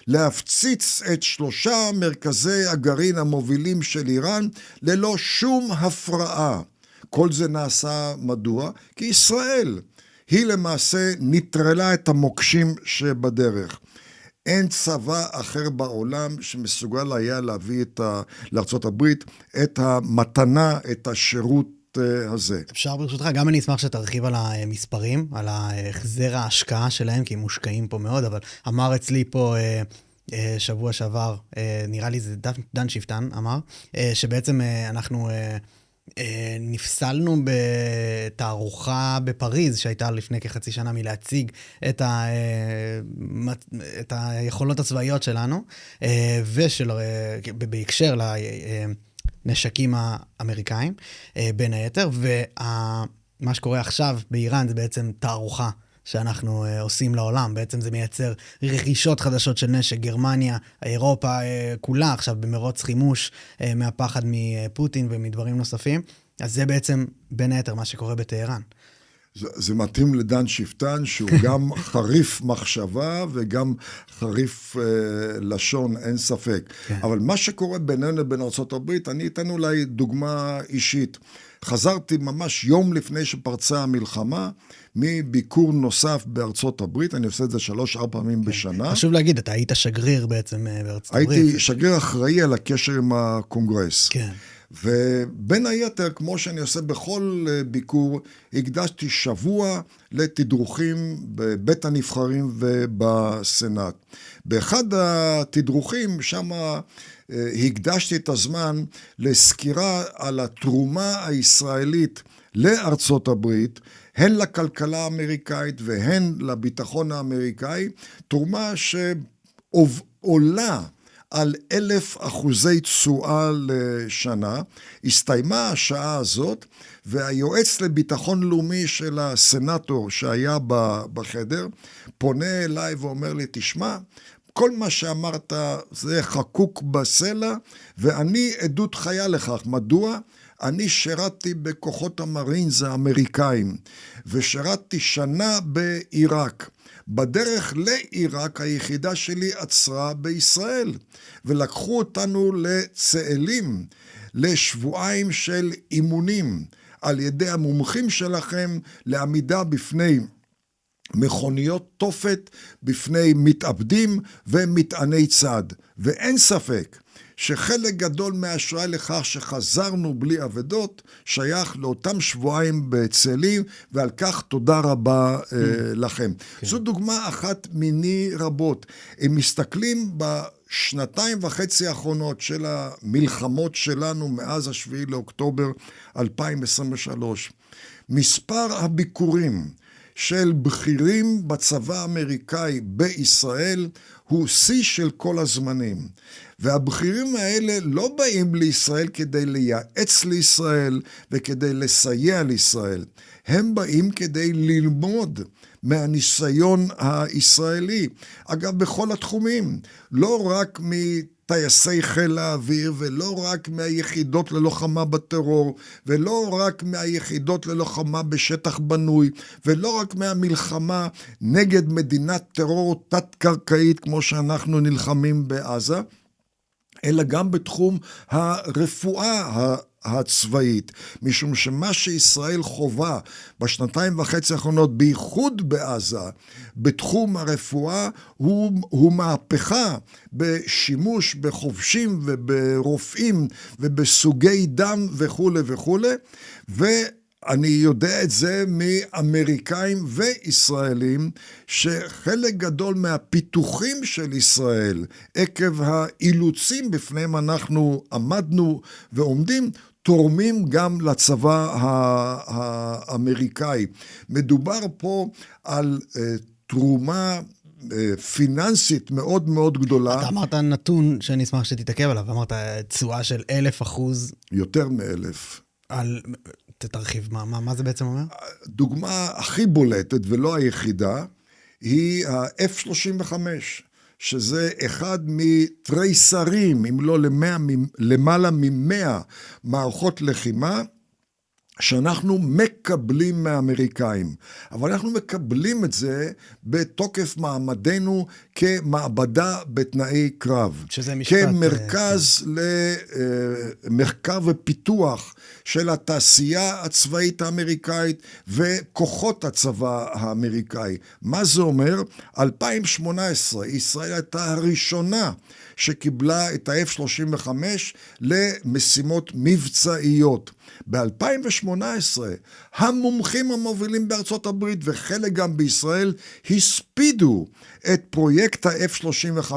Speaker 2: להפציץ את 3 מרכזי הגרעין המובילים של איראן ללא שום הפרעה. כל זה נעשה מדוע? כי ישראל היא למעשה נטרלה את המוקשים שבדרך. אין צבא אחר בעולם שמסוגל היה להביא לארצות הברית את המתנה, את השירות הזה.
Speaker 1: אפשר ברשותך, גם אני אשמח שתרחיב על המספרים, על החזר ההשקעה שלהם, כי הם מושקעים פה מאוד, אבל אמר אצלי פה שבוע שעבר, נראה לי זה דן שפטן אמר, שבעצם אנחנו נפסלנו בתערוכה בפריז, שהייתה לפני כחצי שנה מלהציג את היכולות הצבאיות שלנו, בהקשר לנשקים האמריקאים, בין היתר, ומה שקורה עכשיו באיראן זה בעצם תערוכה שאנחנו עושים לעולם. בעצם זה מייצר רכישות חדשות של נשק. גרמניה, אירופה, כולה עכשיו במרוץ חימוש מהפחד מפוטין ומדברים נוספים. אז זה בעצם בין היתר מה שקורה בטהרן.
Speaker 2: זה מתאים לדן שפטן, שהוא גם חריף מחשבה וגם חריף לשון, אין ספק. כן. אבל מה שקורה בינינו לבין ארצות הברית, אני אתן אולי דוגמה אישית. חזרתי ממש יום לפני שפרצה המלחמה, מביקור נוסף בארצות הברית, אני עושה את זה 3-4 פעמים בשנה.
Speaker 1: חשוב להגיד, אתה היית שגריר בעצם בארצות הברית.
Speaker 2: הייתי שגריר אחראי על הקשר עם הקונגרס.
Speaker 1: כן.
Speaker 2: ובין היתר, כמו שאני עושה בכל ביקור, הקדשתי שבוע לתדרוכים בבית הנבחרים ובסנאט. באחד התדרוכים, שם הקדשתי את הזמן לסקירה על התרומה הישראלית לארצות הברית, הן לכלכלה האמריקאית והן לביטחון האמריקאי, תרומה שעולה על 1,000% תשואה לשנה. הסתיימה השעה הזאת, והיועץ לביטחון לאומי של הסנאטור שהיה בחדר, פונה אליי ואומר לי, תשמע, כל מה שאמרת זה חקוק בסלע, ואני עדות חיה לכך. מדוע? אני שירתתי בכוחות המרינס האמריקאים, ושירתתי שנה בעיראק. בדרך לעיראק היחידה שלי עצרה בישראל, ולקחו אותנו לצאלים, לשבועיים של אימונים, על ידי המומחים שלכם לעמידה בפני מכוניות תופת, בפני מתאבדים ומטעני צד. ואין ספק שחלק גדול מההשראה לכך שחזרנו בלי אבדות, שייך לאותם שבועיים בצאלים, ועל כך תודה רבה לכם. זו דוגמה אחת מיני רבות. אם מסתכלים בשנתיים וחצי האחרונות של המלחמות שלנו מאז 7 לאוקטובר 2023, מספר הביקורים של בכירים בצבא האמריקאי בישראל הוא שיא של כל הזמנים. והבכירים האלה לא באים לישראל כדי לייעץ לישראל וכדי לסייע לישראל. הם באים כדי ללמוד מהניסיון הישראלי. אגב, בכל התחומים, לא רק טייסי חיל האוויר, ולא רק מהיחידות ללוחמה בטרור, ולא רק מהיחידות ללוחמה בשטח בנוי, ולא רק מהמלחמה נגד מדינת טרור תת-קרקעית, כמו שאנחנו נלחמים בעזה, אלא גם בתחום הרפואה הצבאית, משום שמה שישראל חובה בשנתיים וחצי האחרונות, בייחוד בעזה, בתחום הרפואה, הוא מהפכה בשימוש בחובשים וברופאים ובסוגי דם וכו' וכו', אני יודע את זה מאמריקאים וישראלים, שחלק גדול מהפיתוחים של ישראל, עקב האילוצים בפניהם אנחנו עמדנו ועומדים, תורמים גם לצבא האמריקאי. מדובר פה על תרומה פיננסית מאוד מאוד גדולה.
Speaker 1: אתה אמרת נתון שאני אשמח שתתעכב עליו, אמרת תשואה של 1,000%.
Speaker 2: יותר מ1,000.
Speaker 1: תרחיב, מה זה בעצם אומר?
Speaker 2: דוגמה הכי בולטת ולא היחידה היא ה-F-35, שזה אחד מתריסרים, אם לא למעלה מ100 מערכות לחימה, שאנחנו מקבלים מהאמריקאים, אבל אנחנו מקבלים את זה בתוקף מעמדנו כמעבדה בתנאי קרב.
Speaker 1: שזה משפט.
Speaker 2: כמרכז למחקר ופיתוח של התעשייה הצבאית האמריקאית וכוחות הצבא האמריקאי. מה זה אומר? 2018, ישראל הייתה הראשונה שקיבלה את ה-F-35 למשימות מבצעיות. ב-2018 ה-18, המומחים המובילים בארצות הברית וחלק גם בישראל, הספידו את פרויקט ה-F-35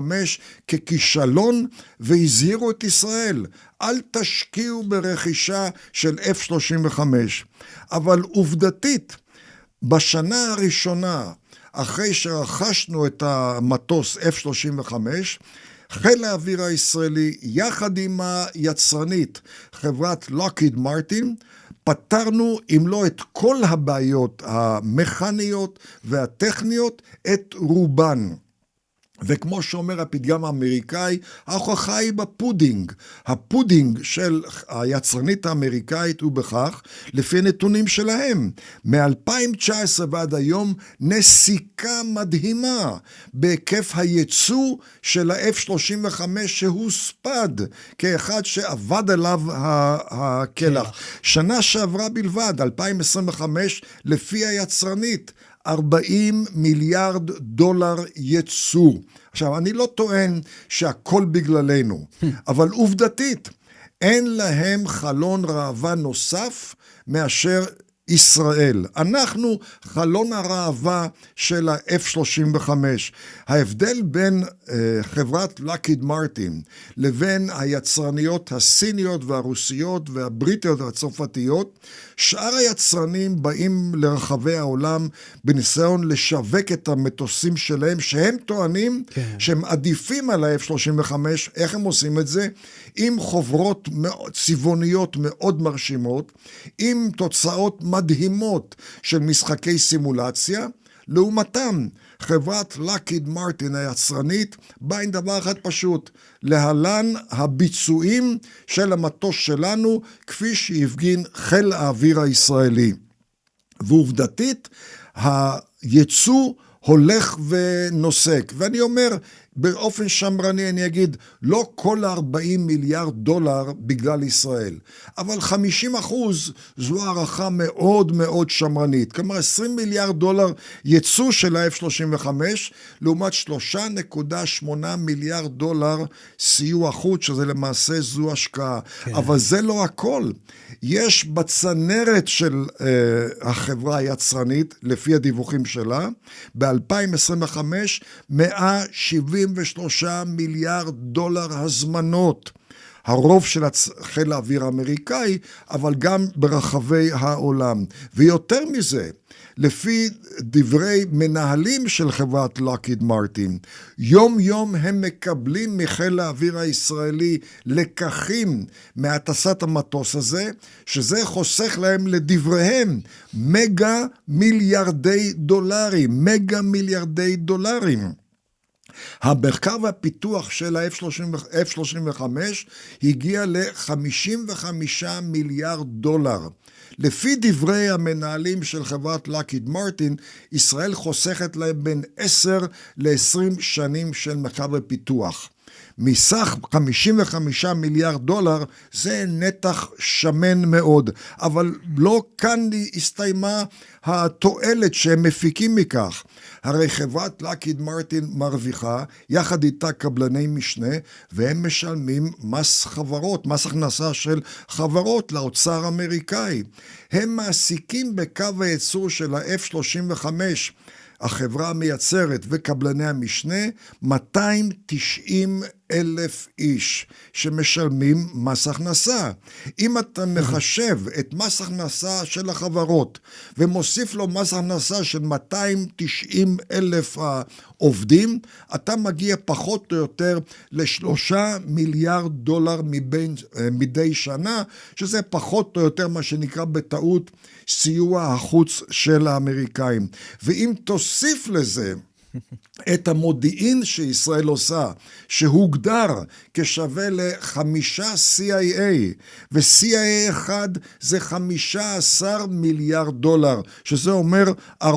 Speaker 2: ככישלון והזהירו את ישראל, אל תשקיעו ברכישה של F-35. אבל עובדתית, בשנה הראשונה, אחרי שרכשנו את המטוס F-35, חיל האוויר הישראלי, יחד עם היצרנית, חברת לוקהיד מרטין, פתרנו, אם לא את כל הבעיות המכניות והטכניות, את רובן. וכמו שאומר הפתגם האמריקאי, ההוכחה היא בפודינג. הפודינג של היצרנית האמריקאית הוא בכך, לפי נתונים שלהם, מ-2019 ועד היום, נסיקה מדהימה בהיקף הייצוא של ה-F-35 שהוספד, כאחד שעבד עליו הכלח. שנה שעברה בלבד, 2025, לפי היצרנית, 40 מיליארד דולר ייצוא. עכשיו, אני לא טוען שהכל בגללנו, אבל עובדתית, אין להם חלון ראווה נוסף מאשר ישראל. אנחנו חלון הראווה של ה-F-35. ההבדל בין חברת לוקהיד מרטין לבין היצרניות הסיניות והרוסיות והבריטיות והצרפתיות, שאר היצרנים באים לרחבי העולם בניסיון לשווק את המטוסים שלהם, שהם טוענים שהם עדיפים על ה-F-35. איך הם עושים את זה? עם חוברות צבעוניות מאוד מרשימות, עם תוצאות מדהימות של משחקי סימולציה. לעומתם, חברת לוקהיד מרטין היצרנית באה עם דבר אחד פשוט, להלן הביצועים של המטוס שלנו, כפי שהפגין חיל האוויר הישראלי. ועובדתית, הייצוא הולך ונוסק. ואני אומר, באופן שמרני אני אגיד, לא כל 40 מיליארד דולר בגלל ישראל, אבל 50% זו הערכה מאוד מאוד שמרנית. כלומר, 20 מיליארד דולר ייצוא של ה-F-35, לעומת 3.8 מיליארד דולר סיוע חוץ, שזה למעשה זו השקעה. כן. אבל זה לא הכל. יש בצנרת של החברה היצרנית, לפי הדיווחים שלה, ב-2025, 173 מיליארד דולר הזמנות. הרוב של חיל האוויר האמריקאי, אבל גם ברחבי העולם. ויותר מזה, לפי דברי מנהלים של חברת לוקהיד מרטין, יום יום הם מקבלים מחיל האוויר הישראלי לקחים מהטסת המטוס הזה, שזה חוסך להם לדבריהם מגה מיליארדי דולרים. המחקר והפיתוח של ה-F-35 הגיע ל-55 מיליארד דולר. לפי דברי המנהלים של חברת לוקהיד מרטין, ישראל חוסכת להם בין 10 ל-20 שנים של מחקר ופיתוח. מסך 55 מיליארד דולר זה נתח שמן מאוד, אבל לא כאן הסתיימה התועלת שהם מפיקים מכך. הרי חברת לוקהיד מרטין מרוויחה, יחד איתה קבלני משנה, והם משלמים מס חברות, מס הכנסה של חברות לאוצר האמריקאי. הם מעסיקים בקו הייצור של ה-F-35, החברה המייצרת וקבלני המשנה, 290,000 איש שמשלמים מס הכנסה. אם אתה מחשב את מס הכנסה של החברות ומוסיף לו מס הכנסה של 290,000 העובדים, אתה מגיע פחות או יותר ל3 מיליארד דולר מדי שנה, שזה פחות או יותר מה שנקרא בטעות סיוע החוץ של האמריקאים. ואם תוסיף לזה את המודיעין שישראל עושה, שהוגדר כשווה ל5 CIA, ו-CIA אחד זה 15 מיליארד דולר, שזה אומר 400%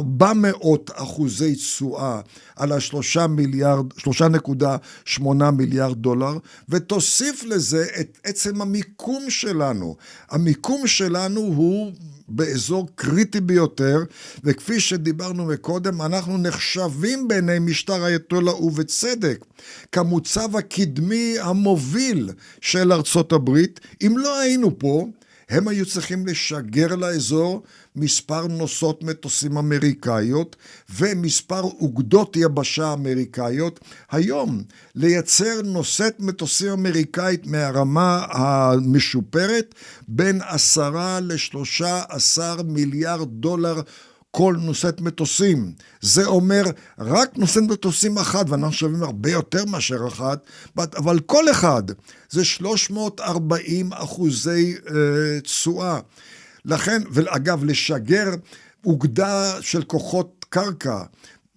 Speaker 2: תשואה על ה3.8 מיליארד דולר, ותוסיף לזה את עצם המיקום שלנו. המיקום שלנו הוא באזור קריטי ביותר, וכפי שדיברנו מקודם, אנחנו נחשבים בעיני משטר האייתולה ובצדק, כמוצב הקדמי המוביל של ארצות הברית. אם לא היינו פה, הם היו צריכים לשגר לאזור מספר נוסעות מטוסים אמריקאיות ומספר אוגדות יבשה אמריקאיות. היום לייצר נושאת מטוסים אמריקאית מהרמה המשופרת בין 10 ל-13 מיליארד דולר כל נושאת מטוסים. זה אומר רק נושאת מטוסים אחת, ואנחנו שווים הרבה יותר מאשר אחת, אבל כל אחד זה 340% תשואה. לכן, ואגב, לשגר אוגדה של כוחות קרקע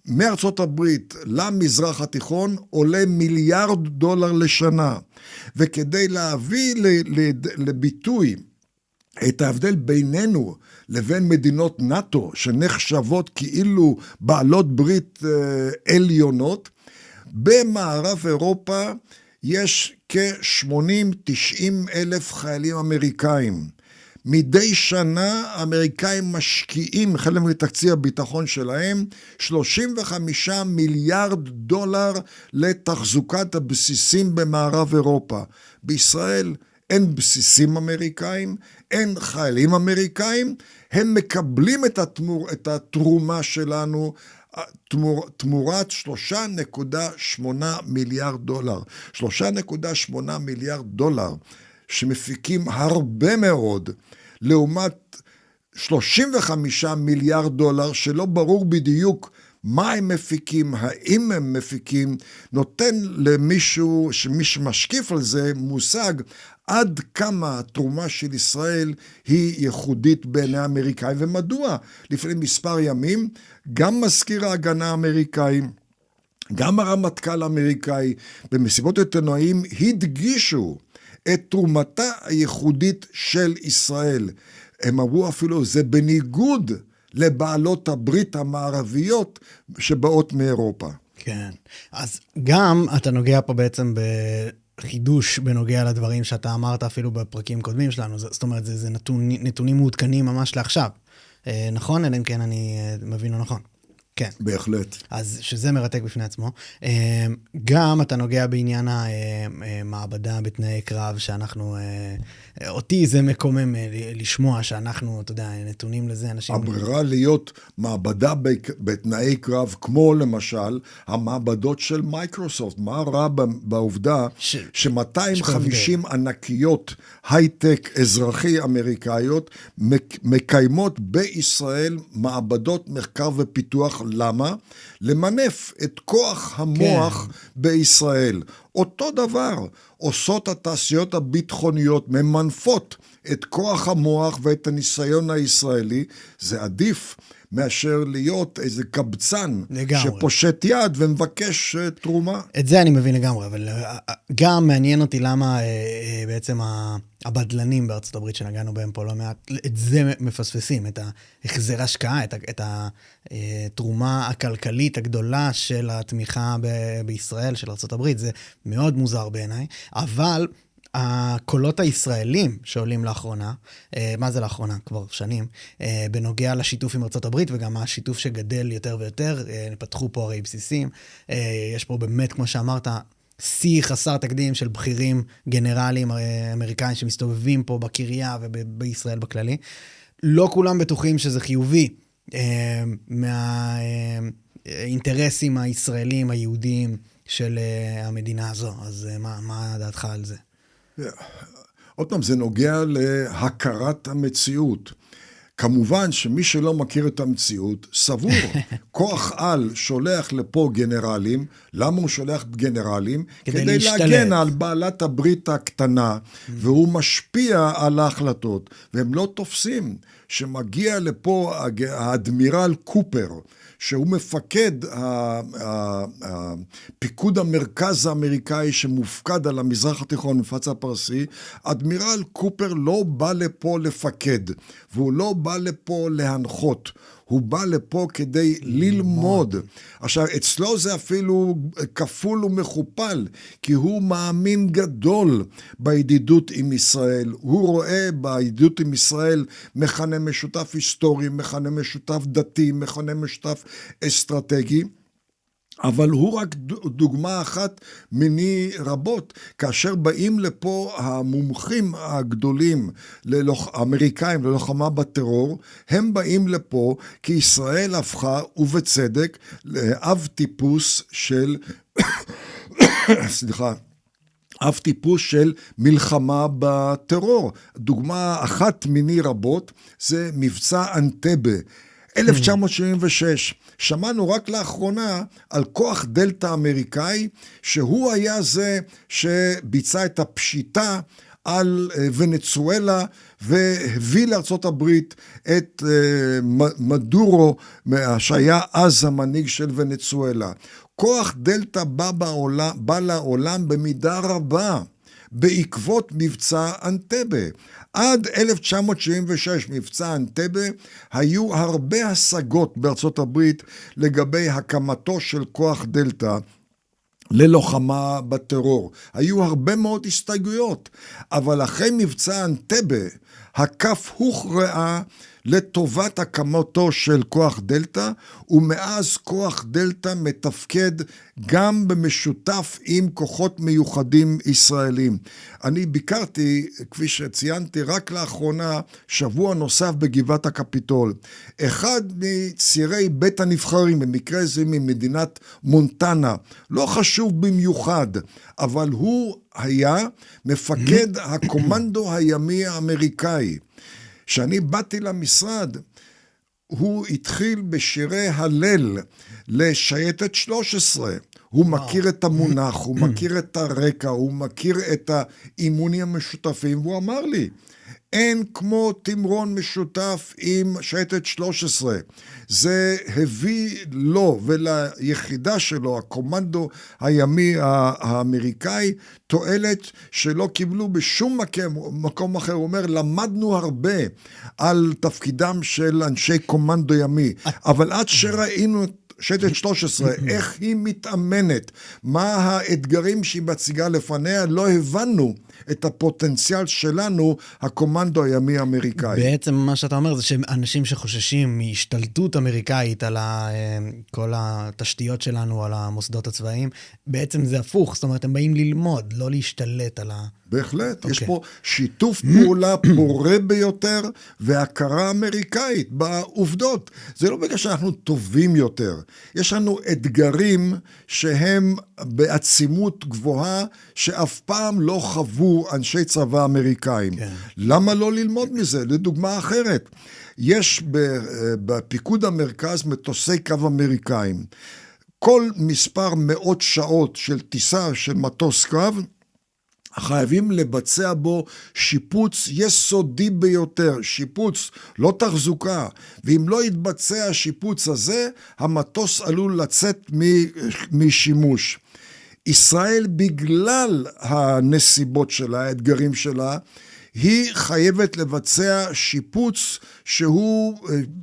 Speaker 2: מארצות הברית למזרח התיכון עולה $1 מיליארד לשנה. וכדי להביא לביטוי את ההבדל בינינו לבין מדינות נאט"ו, שנחשבות כאילו בעלות ברית עליונות, במערב אירופה יש כ-80-90 אלף חיילים אמריקאים. מדי שנה האמריקאים משקיעים, חלק מתקציב הביטחון שלהם, $35 מיליארד לתחזוקת הבסיסים במערב אירופה. בישראל אין בסיסים אמריקאים, אין חיילים אמריקאים, הם מקבלים את התרומה שלנו תמורת $3.8 מיליארד. $3.8 מיליארד שמפיקים הרבה מאוד, לעומת $35 מיליארד שלא ברור בדיוק מה הם מפיקים, האם הם מפיקים, נותן למישהו, שמי שמשקיף על זה, מושג עד כמה התרומה של ישראל היא ייחודית בעיני האמריקאים, ומדוע לפני מספר ימים גם מזכיר ההגנה האמריקאי, גם הרמטכ"ל האמריקאי, במסיבות עיתונאים הדגישו את תרומתה הייחודית של ישראל. הם אמרו אפילו, זה בניגוד לבעלות הברית המערביות שבאות מאירופה.
Speaker 1: כן, אז גם אתה נוגע פה בעצם בחידוש בנוגע לדברים שאתה אמרת אפילו בפרקים קודמים שלנו, זאת אומרת, זה נתונים מעודכנים ממש לעכשיו, נכון? אלא אם כן אני מבין לא נכון. כן.
Speaker 2: בהחלט.
Speaker 1: אז שזה מרתק בפני עצמו. גם אתה נוגע בעניין המעבדה בתנאי קרב, שאנחנו, אותי זה מקומם לשמוע שאנחנו, אתה יודע, נתונים לזה, אנשים...
Speaker 2: הברירה להיות מעבדה בתנאי קרב, כמו למשל המעבדות של מייקרוסופט. מה רע בעובדה ש-250 ענקיות הייטק אזרחי אמריקאיות מקיימות בישראל מעבדות מחקר ופיתוח. למה? למנף את כוח המוח בישראל. אותו דבר עושות התעשיות הביטחוניות, ממנפות את כוח המוח ואת הניסיון הישראלי. זה עדיף מאשר להיות איזה קבצן שפושט יד ומבקש תרומה.
Speaker 1: את זה אני מבין לגמרי, אבל גם מעניין אותי למה בעצם הבדלנים בארצות הברית שנגענו בהם פה לא מעט, את זה מפספסים, את ההחזר השקעה, את התרומה הכלכלית הגדולה של התמיכה בישראל, של ארצות הברית. זה מאוד מוזר בעיניי, אבל הקולות הישראלים שעולים לאחרונה, מה זה לאחרונה? כבר שנים, בנוגע לשיתוף עם ארצות הברית, וגם השיתוף שגדל יותר ויותר, פתחו פה הרי בסיסים, יש פה באמת, כמו שאמרת, שיא חסר תקדים של בכירים גנרלים אמריקאים שמסתובבים פה בקריה ובישראל בכללי. לא כולם בטוחים שזה חיובי מהאינטרסים הישראלים, היהודיים של המדינה הזו. אז מה דעתך על זה?
Speaker 2: עוד פעם, זה נוגע להכרת המציאות. כמובן שמי שלא מכיר את המציאות, סבור. כוח על שולח לפה גנרלים. למה הוא שולח גנרלים? כדי להגן על בעלת הברית הקטנה, והוא משפיע על ההחלטות. והם לא תופסים שמגיע לפה האדמירל קופר, שהוא מפקד פיקוד המרכז האמריקאי שמופקד על המזרח התיכון, מפרץ הפרסי. אדמירל קופר לא בא לפה לפקד, והוא לא בא לפה להנחות, הוא בא לפה כדי ללמוד. עכשיו, אצלו זה אפילו כפול ומכופל, כי הוא מאמין גדול בידידות עם ישראל. הוא רואה בידידות עם ישראל מכנה משותף היסטורי, מכנה משותף דתי, מכנה משותף אסטרטגי. אבל הוא רק דוגמה אחת מיני רבות. כאשר באים לפה המומחים הגדולים, האמריקאים ללוחמה בטרור, הם באים לפה כי ישראל הפכה, ובצדק, לאב טיפוס של, סליחה, אב טיפוס של מלחמה בטרור. דוגמה אחת מיני רבות זה מבצע אנטבה. 1976, שמענו רק לאחרונה על כוח דלטה אמריקאי, שהוא היה זה שביצע את הפשיטה על ונצואלה, והביא לארצות הברית את מדורו, שהיה אז המנהיג של ונצואלה. כוח דלטה בא לעולם במידה רבה, בעקבות מבצע אנטבה. עד 1976, מבצע אנטבה, היו הרבה השגות בארצות הברית לגבי הקמתו של כוח דלטה ללוחמה בטרור. היו הרבה מאוד הסתייגויות, אבל אחרי מבצע אנטבה, הכף הוכרעה לטובת הקמתו של כוח דלטה, ומאז כוח דלטה מתפקד גם במשותף עם כוחות מיוחדים ישראלים. אני ביקרתי, כפי שציינתי, רק לאחרונה, שבוע נוסף בגבעת הקפיטול. אחד מצירי בית הנבחרים, במקרה זה ממדינת מונטנה, לא חשוב במיוחד, אבל הוא היה מפקד הקומנדו הימי האמריקאי. כשאני באתי למשרד, הוא התחיל בשירי הלל לשייטת 13. הוא מכיר את המונח, הוא מכיר את הרקע, הוא מכיר את האימונים המשותפים, והוא אמר לי, אין כמו תמרון משותף עם שייטת 13. זה הביא לו וליחידה שלו, הקומנדו הימי האמריקאי, תועלת שלא קיבלו בשום מקום אחר. הוא אומר, למדנו הרבה על תפקידם של אנשי קומנדו ימי, אבל עד שראינו שייטת 13, איך היא מתאמנת, מה האתגרים שהיא מציגה לפניה, לא הבנו את הפוטנציאל שלנו, הקומנדו הימי האמריקאי.
Speaker 1: בעצם מה שאתה אומר זה שאנשים שחוששים מהשתלטות אמריקאית על כל התשתיות שלנו, על המוסדות הצבאיים, בעצם זה הפוך, זאת אומרת, הם באים ללמוד, לא להשתלט על
Speaker 2: בהחלט, יש פה שיתוף פעולה פורה ביותר, והכרה אמריקאית בעובדות. זה לא בגלל שאנחנו טובים יותר, יש לנו אתגרים שהם בעצימות גבוהה, שאף פעם לא חוו אנשי צבא אמריקאים. כן. למה לא ללמוד מזה? לדוגמה אחרת, יש בפיקוד המרכז מטוסי קו אמריקאים. כל מספר מאות שעות של טיסה של מטוס קרב, חייבים לבצע בו שיפוץ יסודי ביותר, שיפוץ, לא תחזוקה, ואם לא יתבצע השיפוץ הזה, המטוס עלול לצאת משימוש. ישראל בגלל הנסיבות שלה, האתגרים שלה, היא חייבת לבצע שיפוץ שהוא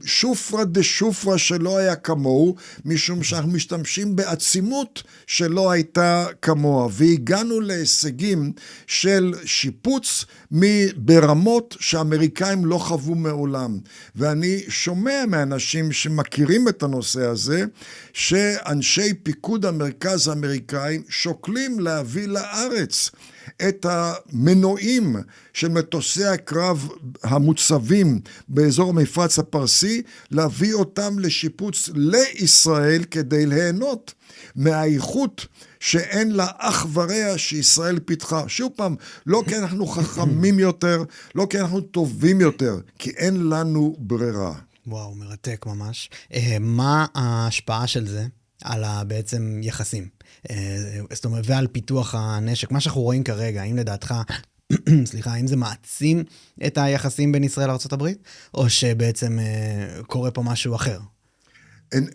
Speaker 2: שופרה דשופרה שלא היה כמוהו, משום שאנחנו משתמשים בעצימות שלא הייתה כמוה, והגענו להישגים של שיפוץ ברמות שהאמריקאים לא חוו מעולם. ואני שומע מאנשים שמכירים את הנושא הזה, שאנשי פיקוד המרכז האמריקאים שוקלים להביא לארץ את המנועים של מטוסי הקרב המוצבים באזור המפרץ הפרסי, להביא אותם לשיפוץ לישראל כדי ליהנות מהאיכות שאין לה אח ורע שישראל פיתחה. שוב פעם, לא כי אנחנו חכמים יותר, לא כי אנחנו טובים יותר, כי אין לנו ברירה.
Speaker 1: וואו, מרתק ממש. מה ההשפעה של זה על בעצם יחסים? זאת אומרת, ועל פיתוח הנשק, מה שאנחנו רואים כרגע, האם לדעתך, סליחה, האם זה מעצים את היחסים בין ישראל לארצות הברית, או שבעצם קורה פה משהו אחר?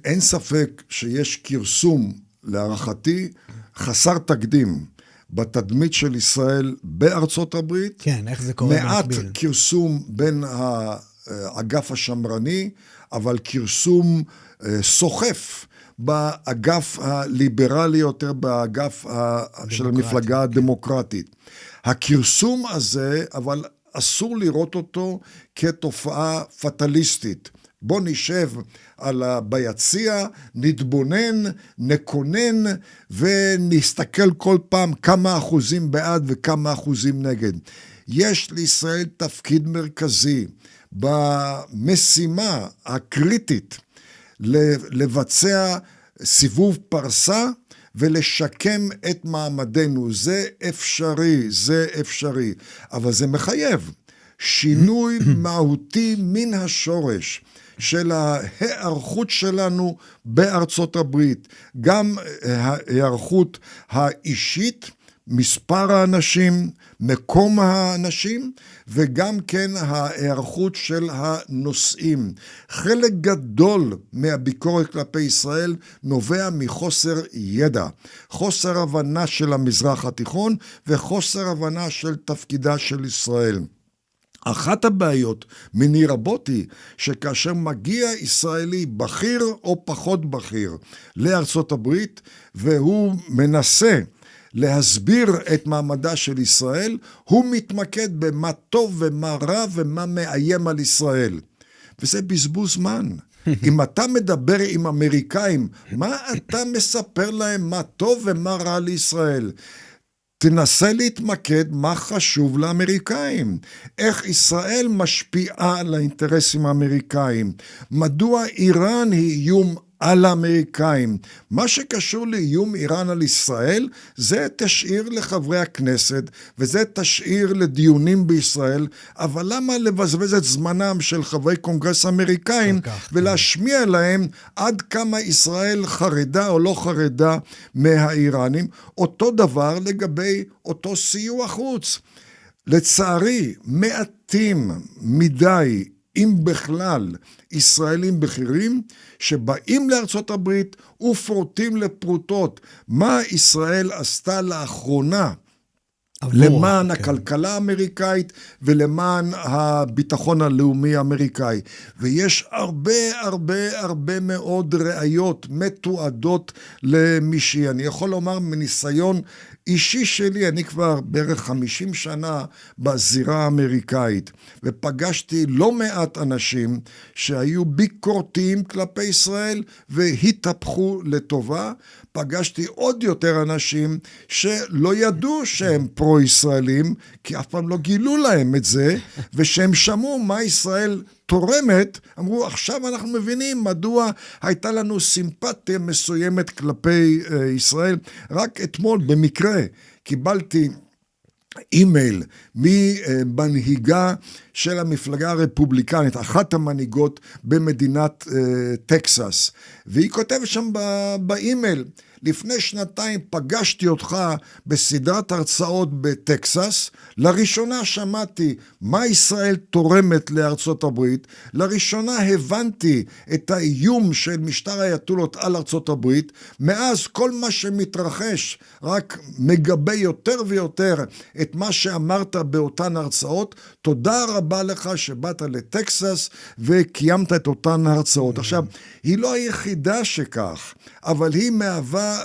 Speaker 2: אין ספק שיש כרסום, להערכתי, חסר תקדים, בתדמית של ישראל בארצות הברית.
Speaker 1: כן, איך זה קורה במקביל?
Speaker 2: מעט כרסום בין האגף השמרני, אבל כרסום סוחף, באגף הליברלי יותר, באגף של המפלגה הדמוקרטית. הכרסום הזה, אבל אסור לראות אותו כתופעה פטליסטית. בוא נשב ביציע, נתבונן, נקונן, ונסתכל כל פעם כמה אחוזים בעד וכמה אחוזים נגד. יש לישראל תפקיד מרכזי במשימה הקריטית לבצע סיבוב פרסה ולשקם את מעמדנו. זה אפשרי, זה אפשרי, אבל זה מחייב שינוי מהותי מן השורש של ההיערכות שלנו בארצות הברית, גם ההיערכות האישית, מספר האנשים, מקום האנשים, וגם כן ההיערכות של הנושאים. חלק גדול מהביקורת כלפי ישראל נובע מחוסר ידע, חוסר הבנה של המזרח התיכון וחוסר הבנה של תפקידה של ישראל. אחת הבעיות מני רבות היא שכאשר מגיע ישראלי בכיר או פחות בכיר לארצות הברית והוא מנסה להסביר את מעמדה של ישראל, הוא מתמקד במה טוב ומה רע ומה מאיים על ישראל. וזה בזבוז זמן. אם אתה מדבר עם אמריקאים, מה אתה מספר להם מה טוב ומה רע לישראל? תנסה להתמקד מה חשוב לאמריקאים, איך ישראל משפיעה על האינטרסים האמריקאים, מדוע איראן היא איום על האמריקאים. מה שקשור לאיום איראן על ישראל, זה תשאיר לחברי הכנסת, וזה תשאיר לדיונים בישראל, אבל למה לבזבז את זמנם של חברי קונגרס אמריקאים, ולהשמיע להם עד כמה ישראל חרדה או לא חרדה מהאיראנים? אותו דבר לגבי אותו סיוע חוץ. לצערי, מעטים מדי, אם בכלל, ישראלים בכירים שבאים לארצות הברית ופורטים לפרוטות מה ישראל עשתה לאחרונה למען הכלכלה האמריקאית ולמען הביטחון הלאומי האמריקאי. ויש הרבה מאוד ראיות מתועדות למישהי. אני יכול לומר מניסיון אישי שלי, אני כבר בערך 50 שנה בזירה האמריקאית, ופגשתי לא מעט אנשים שהיו ביקורתיים כלפי ישראל והתהפכו לטובה. פגשתי עוד יותר אנשים שלא ידעו שהם פרו-ישראלים, כי אף פעם לא גילו להם את זה, ושהם שמעו מה ישראל תורמת, אמרו, עכשיו אנחנו מבינים מדוע הייתה לנו סימפתיה מסוימת כלפי ישראל. רק אתמול במקרה קיבלתי אימייל ממנהיגה של המפלגה הרפובליקנית, אחת המנהיגות במדינת טקסס, והיא כותבת שם באימייל, לפני שנתיים פגשתי אותך בסדרת הרצאות בטקסס, לראשונה שמעתי מה ישראל תורמת לארצות הברית, לראשונה הבנתי את האיום של משטר האייתולות על ארצות הברית, מאז כל מה שמתרחש רק מגבה יותר ויותר את מה שאמרת באותן הרצאות. תודה רבה לך שבאת לטקסס וקיימת את אותן הרצאות. עכשיו, היא לא היחידה שכך, אבל היא מהווה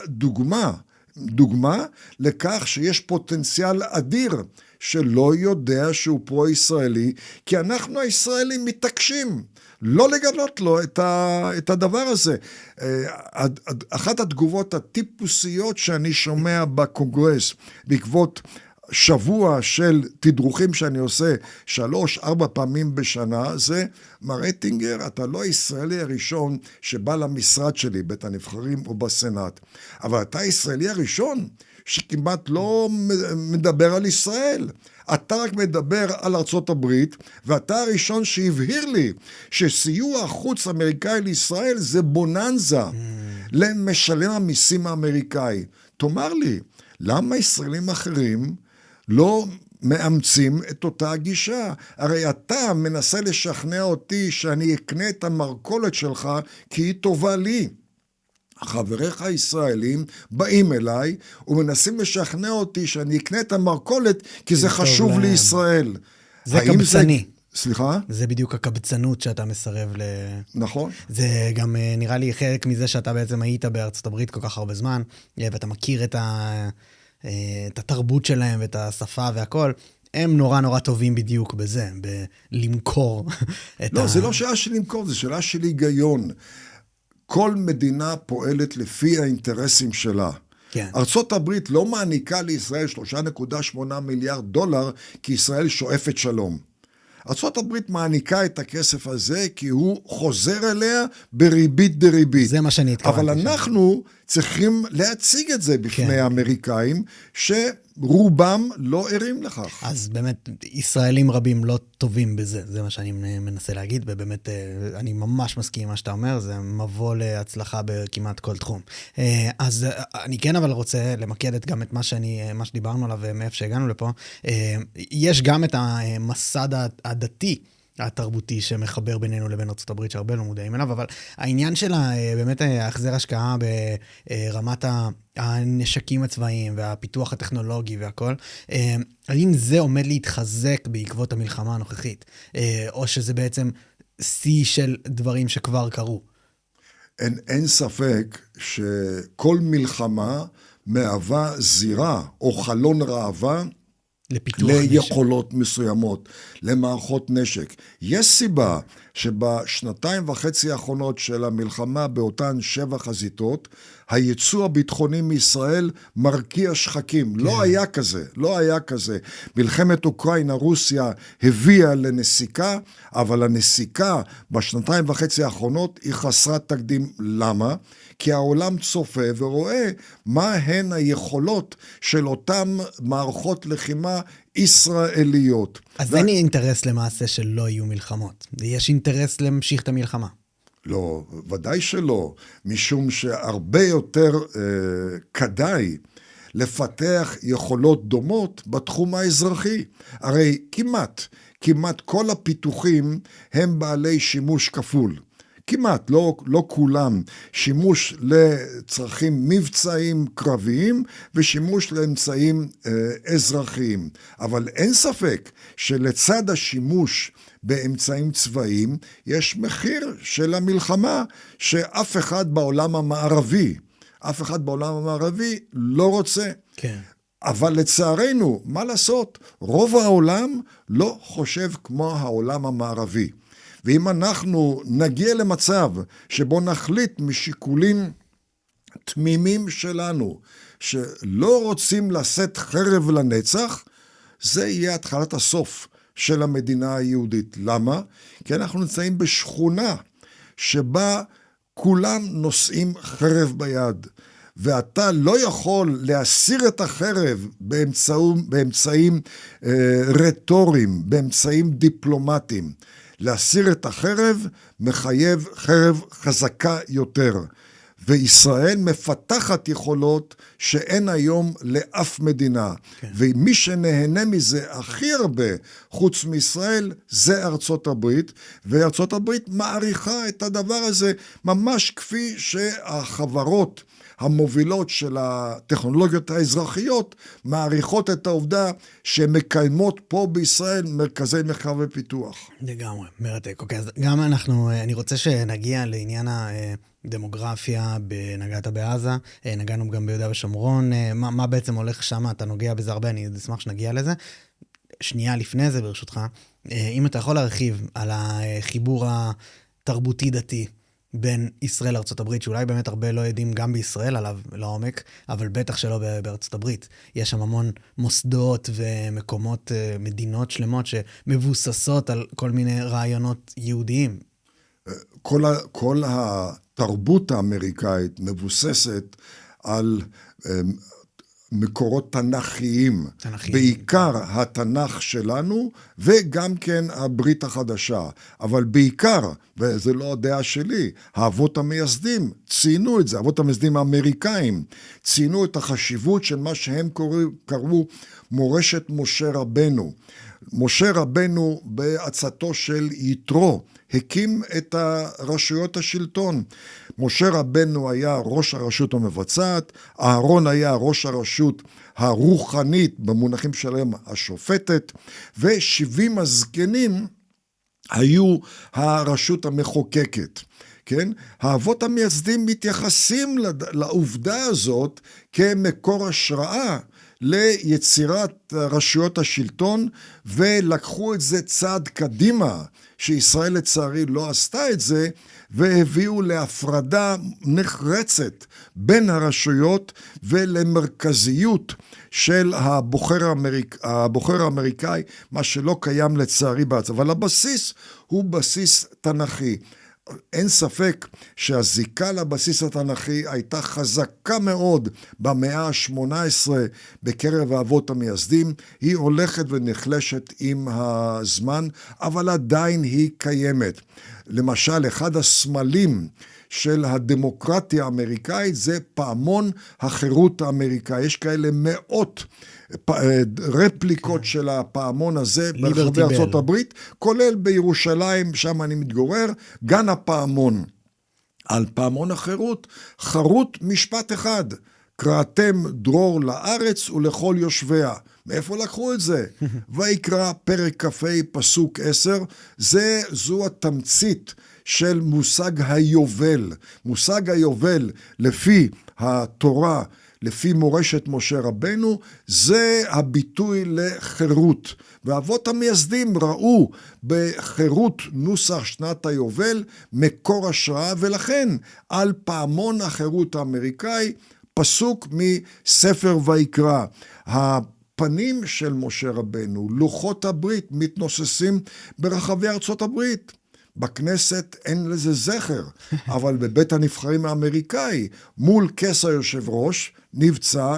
Speaker 2: דוגמה לכך שיש פוטנציאל אדיר שלא יודע שהוא פרו-ישראלי, כי אנחנו הישראלים מתעקשים לא לגלות לו את הדבר הזה. אחת התגובות הטיפוסיות שאני שומע בקונגרס בעקבות שבוע של תדרוכים שאני עושה 3-4 פעמים בשנה, זה מר אטינגר, אתה לא הישראלי הראשון שבא למשרד שלי, בית הנבחרים או בסנאט, אבל אתה הישראלי הראשון שכמעט לא מדבר על ישראל. אתה רק מדבר על ארצות הברית, ואתה הראשון שהבהיר לי שסיוע החוץ האמריקאי לישראל זה בוננזה למשלם המיסים האמריקאי. תאמר לי, למה ישראלים אחרים לא מאמצים את אותה גישה? הרי אתה מנסה לשכנע אותי שאני אקנה את המרכולת שלך כי היא טובה לי. חבריך הישראלים באים אליי ומנסים לשכנע אותי שאני אקנה את המרכולת כי זה חשוב לישראל.
Speaker 1: זה קבצני.
Speaker 2: סליחה?
Speaker 1: זה בדיוק הקבצנות שאתה מסרב
Speaker 2: נכון.
Speaker 1: זה גם נראה לי חלק מזה שאתה בעצם היית בארצות הברית כל כך הרבה זמן, ואתה מכיר את התרבות שלהם ואת השפה והכל. הם נורא נורא טובים בדיוק בזה, בלמכור את
Speaker 2: לא, זה לא שאלה של למכור, זה שאלה של היגיון. כל מדינה פועלת לפי האינטרסים שלה.
Speaker 1: כן.
Speaker 2: ארצות הברית לא מעניקה לישראל 3.8 מיליארד דולר, כי ישראל שואפת שלום. ארצות הברית מעניקה את הכסף הזה, כי הוא חוזר אליה בריבית דריבית.
Speaker 1: זה מה שאני התכוונתי.
Speaker 2: אבל אנחנו צריכים להציג את זה בפני האמריקאים, שרובם לא ערים לכך.
Speaker 1: אז באמת, ישראלים רבים לא טובים בזה, זה מה שאני מנסה להגיד, ובאמת, אני ממש מסכים עם מה שאתה אומר, זה מבוא להצלחה בכמעט כל תחום. אז אני כן אבל רוצה למקד גם את מה שדיברנו עליו, מאיפה שהגענו לפה. יש גם את המסד הדתי, התרבותי שמחבר בינינו לבין ארצות הברית, שהרבה לא מודעים אליו, אבל העניין שלה, באמת החזר השקעה ברמת הנשקים הצבאיים והפיתוח הטכנולוגי והכל, האם זה עומד להתחזק בעקבות המלחמה הנוכחית, או שזה בעצם שיא של דברים שכבר קרו?
Speaker 2: אין ספק שכל מלחמה מהווה זירה או חלון ראווה ליכולות מסוימות, למערכות נשק. יש סיבה שבשנתיים וחצי האחרונות של המלחמה באותן 7 חזיתות, הייצוא הביטחוני מישראל מרקיע שחקים. כן. לא היה כזה. מלחמת אוקראינה, רוסיה הביאה לנסיקה, אבל הנסיקה בשנתיים וחצי האחרונות היא חסרת תקדים. למה? כי העולם צופה ורואה מה הן היכולות של אותן מערכות לחימה ישראליות.
Speaker 1: אז אין אינטרס למעשה שלא יהיו מלחמות. יש אינטרס להמשיך את המלחמה.
Speaker 2: לא, ודאי שלא, משום שהרבה יותר כדאי לפתח יכולות דומות בתחום האזרחי. הרי כמעט כל הפיתוחים הם בעלי שימוש כפול. כמעט, לא כולם, שימוש לצרכים מבצעיים קרביים ושימוש לאמצעים אזרחיים. אבל אין ספק שלצד השימוש באמצעים צבאיים יש מחיר של המלחמה שאף אחד בעולם המערבי לא רוצה.
Speaker 1: כן.
Speaker 2: אבל לצערנו, מה לעשות? רוב העולם לא חושב כמו העולם המערבי. ואם אנחנו נגיע למצב שבו נחליט משיקולים תמימים שלנו, שלא רוצים לשאת חרב לנצח, זה יהיה התחלת הסוף של המדינה היהודית. למה? כי אנחנו נמצאים בשכונה שבה כולם נושאים חרב ביד, ואתה לא יכול להסיר את החרב באמצעים רטוריים, באמצעים דיפלומטיים. להסיר את החרב מחייב חרב חזקה יותר, וישראל מפתחת יכולות שאין היום לאף מדינה, כן. ומי שנהנה מזה הכי הרבה חוץ מישראל זה ארצות הברית, וארצות הברית מעריכה את הדבר הזה ממש כפי שהחברות המובילות של הטכנולוגיות האזרחיות מעריכות את העובדה שמקיימות פה בישראל מרכזי מחקר ופיתוח.
Speaker 1: לגמרי, מרתק. אוקיי, אז גם אני רוצה שנגיע לעניין הדמוגרפיה, נגעת בעזה, נגענו גם ביהודה ושומרון, מה בעצם הולך שם, אתה נוגע בזה הרבה, אני אשמח שנגיע לזה. שנייה לפני זה ברשותך, אם אתה יכול להרחיב על החיבור התרבותי דתי, בין ישראל לארצות הברית, שאולי באמת הרבה לא יודעים גם בישראל עליו לעומק, אבל בטח שלא בארצות הברית. יש שם המון מוסדות ומקומות, מדינות שלמות שמבוססות על כל מיני רעיונות יהודיים.
Speaker 2: כל התרבות האמריקאית מבוססת על מקורות תנ"כיים, בעיקר התנ"ך שלנו, וגם כן הברית החדשה. אבל בעיקר, וזה לא הדעה שלי, האבות המייסדים ציינו את זה, האבות המייסדים האמריקאים, ציינו את החשיבות של מה שהם קראו מורשת משה רבנו. משה רבנו בעצתו של יתרו הקים את רשויות השלטון. משה רבנו היה ראש הרשות המבצעת, אהרון היה ראש הרשות הרוחנית, במונחים שלהם השופטת, ו70 הזקנים היו הרשות המחוקקת. כן? האבות המייסדים מתייחסים לעובדה הזאת כמקור השראה ליצירת רשויות השלטון, ולקחו את זה צעד קדימה, שישראל לצערי לא עשתה את זה, והביאו להפרדה נחרצת בין הרשויות ולמרכזיות של הבוחר האמריקאי, מה שלא קיים לצערי בארץ. אבל הבסיס הוא בסיס תנכי. אין ספק שהזיקה לבסיס התנכי הייתה חזקה מאוד במאה ה-18 בקרב האבות המייסדים. היא הולכת ונחלשת עם הזמן, אבל עדיין היא קיימת. למשל, אחד הסמלים של הדמוקרטיה האמריקאית זה פעמון החירות האמריקאי. יש כאלה מאות רפליקות של הפעמון הזה ברחבי ארצות הברית, כולל בירושלים, שם אני מתגורר, גן הפעמון. על פעמון החירות חרוט משפט אחד: קראתם דרור לארץ ולכל יושביה. מאיפה לקחו את זה? ויקרא פרק כ"ה פסוק 10, זו התמצית של מושג היובל. מושג היובל לפי התורה, לפי מורשת משה רבנו, זה הביטוי לחירות. והאבות המייסדים ראו בחירות נוסח שנת היובל מקור השראה, ולכן על פעמון החירות האמריקאי פסוק מספר ויקרא. הפנים של משה רבנו, לוחות הברית, מתנוססים ברחבי ארצות הברית. בכנסת אין לזה זכר, אבל בבית הנבחרים האמריקאי, מול כס היושב ראש,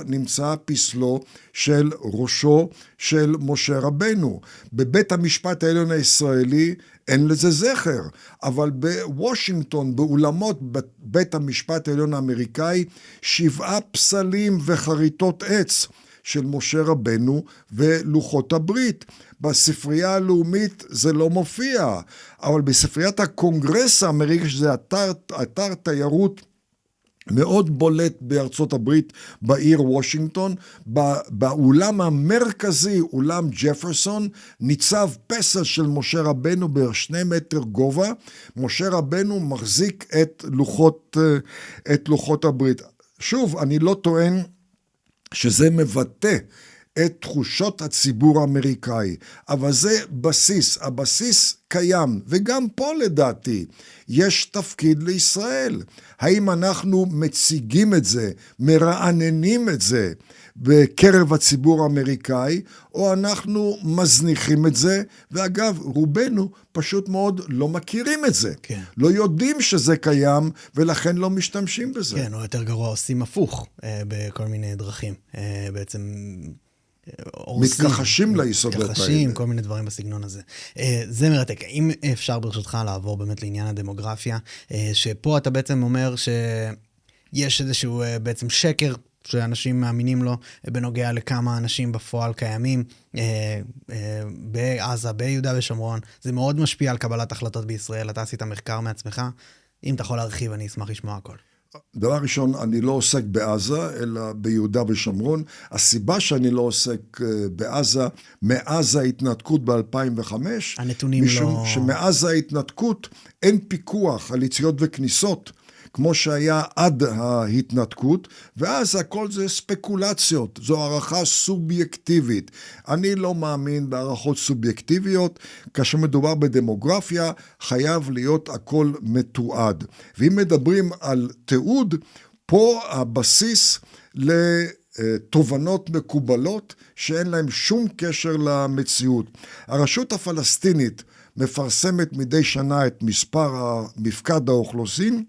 Speaker 2: נמצא פסלו של ראשו של משה רבנו. בבית המשפט העליון הישראלי אין לזה זכר, אבל בוושינגטון, באולמות בית המשפט העליון האמריקאי, 7 פסלים וחריטות עץ של משה רבנו ולוחות הברית. בספרייה הלאומית זה לא מופיע, אבל בספריית הקונגרס האמריקאי, שזה אתר תיירות מאוד בולט בארצות הברית, בעיר וושינגטון, באולם המרכזי, אולם ג'פרסון, ניצב פסל של משה רבנו ב2 מטר גובה. משה רבנו מחזיק את לוחות הברית. שוב, אני לא טוען שזה מבטא את תחושות הציבור האמריקאי, אבל זה בסיס, הבסיס קיים, וגם פה לדעתי יש תפקיד לישראל. האם אנחנו מציגים את זה, מרעננים את זה בקרב הציבור האמריקאי, או אנחנו מזניחים את זה, ואגב, רובנו פשוט מאוד לא מכירים את זה.
Speaker 1: כן.
Speaker 2: לא יודעים שזה קיים, ולכן לא משתמשים בזה.
Speaker 1: כן, או יותר גרוע, עושים הפוך בכל מיני דרכים. בעצם
Speaker 2: מתכחשים ליסודות האלה.
Speaker 1: מתכחשים, כל מיני דברים בסגנון הזה. זה מרתק. אם אפשר ברשותך לעבור באמת לעניין הדמוגרפיה, שפה אתה בעצם אומר שיש איזשהו בעצם שקר שאנשים מאמינים לו בנוגע לכמה אנשים בפועל קיימים בעזה, ביהודה ושומרון. זה מאוד משפיע על קבלת החלטות בישראל. אתה עשית מחקר מעצמך. אם אתה יכול להרחיב, אני אשמח לשמוע הכל.
Speaker 2: דבר ראשון, אני לא עוסק בעזה, אלא ביהודה ושומרון. הסיבה שאני לא עוסק בעזה, מאז ההתנתקות ב-2005,
Speaker 1: הנתונים
Speaker 2: משום שמאז ההתנתקות אין פיקוח על יציאות וכניסות, כמו שהיה עד ההתנתקות, ואז הכל זה ספקולציות, זו הערכה סובייקטיבית. אני לא מאמין בערכות סובייקטיביות, כאשר מדובר בדמוגרפיה, חייב להיות הכל מתועד. ואם מדברים על תיעוד, פה הבסיס לתובנות מקובלות, שאין להם שום קשר למציאות. הרשות הפלסטינית מפרסמת מדי שנה את מפקד האוכלוסין,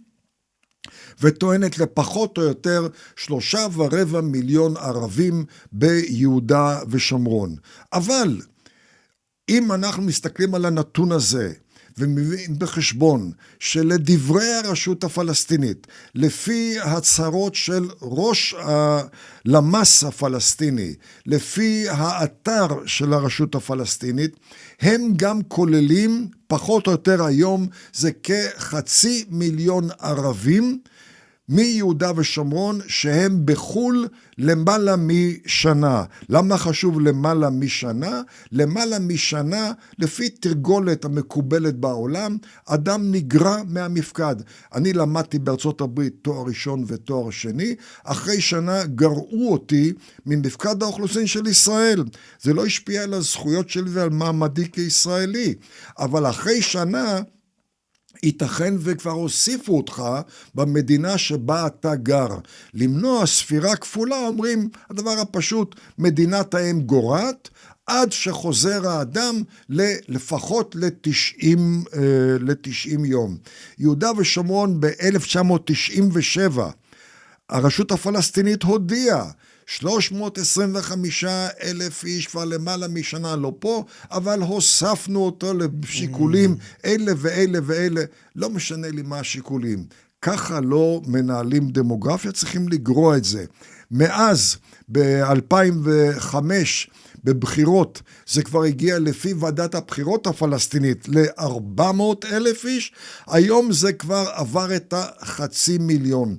Speaker 2: וטוענת לפחות או יותר 3.25 מיליון ערבים ביהודה ושומרון. אבל אם אנחנו מסתכלים על הנתון הזה, ומביאים בחשבון שלדברי הרשות הפלסטינית, לפי הצהרות של ראש הלמ"ס הפלסטיני, לפי האתר של הרשות הפלסטינית, הם גם כוללים, פחות או יותר היום, זה כ500,000 ערבים, מיהודה ושומרון שהם בחול למעלה משנה. למה חשוב למעלה משנה? למעלה משנה, לפי תרגולת המקובלת בעולם, אדם נגרע מהמפקד. אני למדתי בארצות הברית תואר ראשון ותואר שני, אחרי שנה גרעו אותי ממפקד האוכלוסין של ישראל. זה לא השפיע על הזכויות שלי ועל מעמדי כישראלי, אבל אחרי שנה, ייתכן וכבר הוסיפו אותך במדינה שבה אתה גר. למנוע ספירה כפולה, אומרים, הדבר הפשוט, מדינת האם גורעת, עד שחוזר האדם לפחות ל-90 יום. יהודה ושומרון ב-1997, הרשות הפלסטינית הודיעה, 325,000 איש כבר למעלה משנה לא פה, אבל הוספנו אותו לשיקולים אלה ואלה ואלה, לא משנה לי מה השיקולים. ככה לא מנהלים דמוגרפיה, צריכים לגרוע את זה. מאז, ב-2005, בבחירות, זה כבר הגיע לפי ועדת הבחירות הפלסטינית ל-400,000 איש, היום זה כבר עבר את 500,000.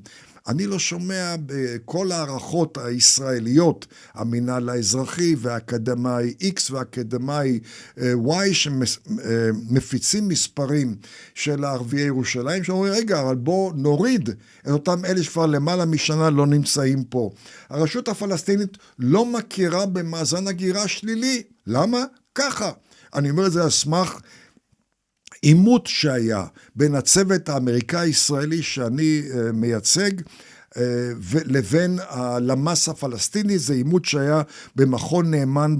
Speaker 2: אני לא שומע בכל הערכות הישראליות, המינהל האזרחי והאקדמאי X והאקדמאי Y, שמפיצים מספרים של ערביי ירושלים, שאומרים, רגע, אבל בוא נוריד את אותם אלה שכבר למעלה משנה לא נמצאים פה. הרשות הפלסטינית לא מכירה במאזן הגירה שלילי. למה? ככה. אני אומר את זה על סמך עימות שהיה בין הצוות האמריקאי-ישראלי שאני מייצג לבין הלמ"ס הפלסטיני, זה עימות שהיה במכון נאמן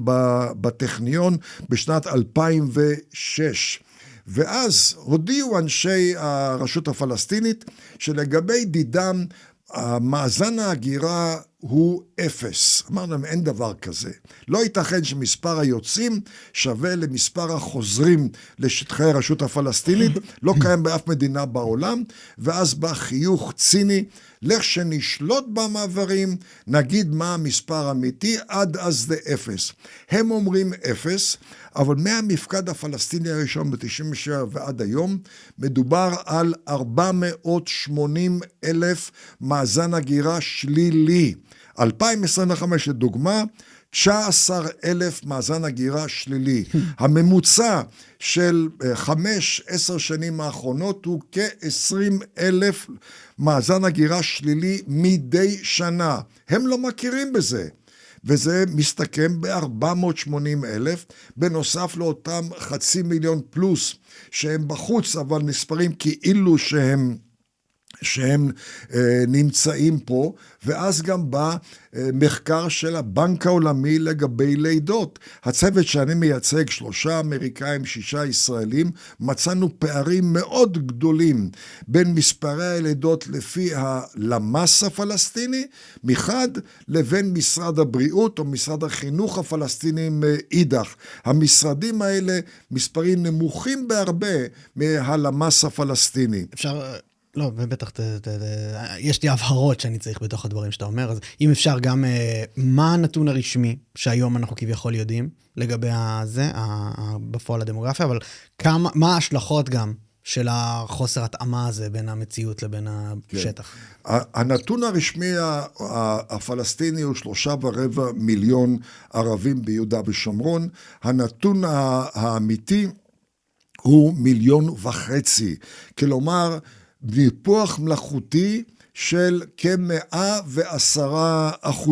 Speaker 2: בטכניון בשנת 2006. ואז הודיעו אנשי הרשות הפלסטינית שלגבי דידם המאזן ההגירה הוא 0. אמרנו להם, אין דבר כזה. לא ייתכן שמספר היוצאים שווה למספר החוזרים לשטחי הרשות הפלסטינית, לא קיים באף מדינה בעולם, ואז בא חיוך ציני, לך שנשלוט במעברים, נגיד מה המספר האמיתי, עד אז זה 0. הם אומרים 0, אבל מהמפקד הפלסטיני הראשון ב-97 ועד היום, מדובר על 480,000 מאזן הגירה שלילי. 2025 לדוגמה, 19,000 מאזן הגירה שלילי. הממוצע של 5-10 שנים האחרונות הוא כ-20,000 מאזן הגירה שלילי מדי שנה. הם לא מכירים בזה. וזה מסתכם ב-480,000, בנוסף לאותם 500,000 פלוס שהם בחוץ, אבל נספרים כאילו שהם נמצאים פה, ואז גם בא מחקר של הבנק העולמי לגבי לידות. הצוות שאני מייצג, 3 אמריקאים, 6 ישראלים, מצאנו פערים מאוד גדולים בין מספרי הלידות לפי הלמ"ס הפלסטיני, מחד, לבין משרד הבריאות או משרד החינוך הפלסטיני מאידך. המשרדים האלה מספרים נמוכים בהרבה מהלמ"ס הפלסטיני.
Speaker 1: אפשר... לא, ובטח, יש לי הבהרות שאני צריך בתוך הדברים שאתה אומר, אז אם אפשר גם, מה הנתון הרשמי שהיום אנחנו כביכול יודעים לגבי זה, בפועל הדמוגרפיה, אבל מה ההשלכות גם של החוסר התאמה הזה בין המציאות לבין השטח?
Speaker 2: הנתון הרשמי הפלסטיני הוא 3.25 מיליון ערבים ביהודה ושומרון, הנתון האמיתי הוא 1.5 מיליון, כלומר, ניפוח מלאכותי של כ-110%,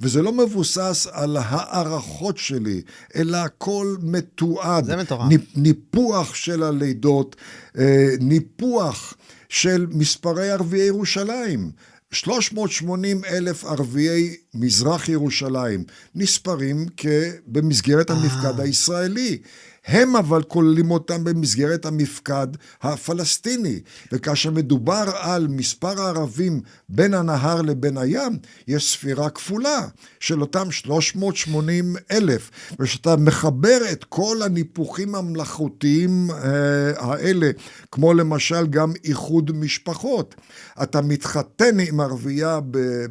Speaker 2: וזה לא מבוסס על הערכות שלי, אלא הכל מתועד.
Speaker 1: זה מטורף.
Speaker 2: ניפוח של הלידות, ניפוח של מספרי ערביי ירושלים. 380,000 ערביי מזרח ירושלים נספרים במסגרת המפקד הישראלי. הם אבל כוללים אותם במסגרת המפקד הפלסטיני, וכאשר מדובר על מספר הערבים בין הנהר לבין הים, יש ספירה כפולה של אותם 380,000, ושאתה מחבר את כל הניפוחים המלאכותיים האלה, כמו למשל גם איחוד משפחות, אתה מתחתן עם ערבייה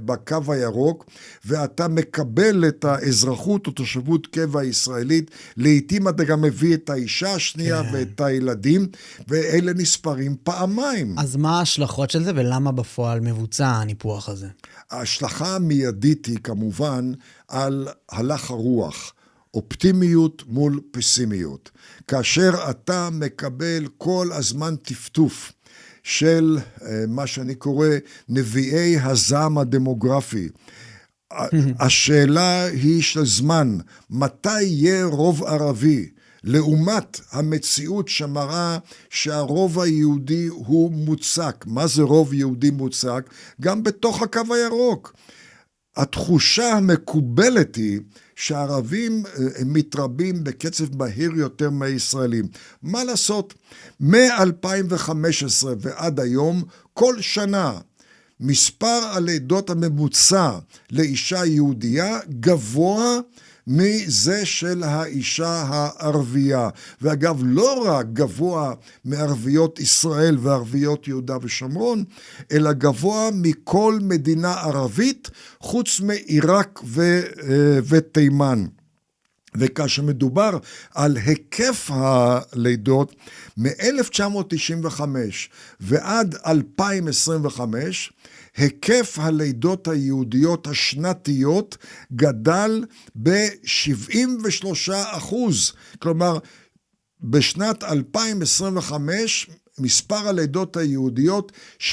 Speaker 2: בקו הירוק, ואתה מקבל את האזרחות או תושבות קבע ישראלית, לעתים אתה גם מביא מביא את האישה השנייה ואת הילדים, ואלה נספרים פעמיים.
Speaker 1: אז מה ההשלכות של זה ולמה בפועל מבוצע הניפוח הזה?
Speaker 2: ההשלכה המיידית היא כמובן על הלך הרוח. אופטימיות מול פסימיות. כאשר אתה מקבל כל הזמן טפטוף של מה שאני קורא נביאי הזעם הדמוגרפי, השאלה היא של זמן, מתי יהיה רוב ערבי? לעומת המציאות שמראה שהרוב היהודי הוא מוצק. מה זה רוב יהודי מוצק? גם בתוך הקו הירוק. התחושה המקובלת היא שהערבים מתרבים בקצב מהיר יותר מהישראלים. מה לעשות? מ-2015 ועד היום, כל שנה, מספר הלידות הממוצע לאישה יהודייה גבוה מזה של האישה הערבייה. ואגב, לא רק גבוה מערביות ישראל וערביות יהודה ושומרון, אלא גבוה מכל מדינה ערבית, חוץ מעיראק ותימן. וכאשר מדובר על היקף הלידות, מ-1995 ועד 2025, היקף הלידות היהודיות השנתיות גדל ב-73%. כלומר, בשנת 2025, מספר הלידות היהודיות 73%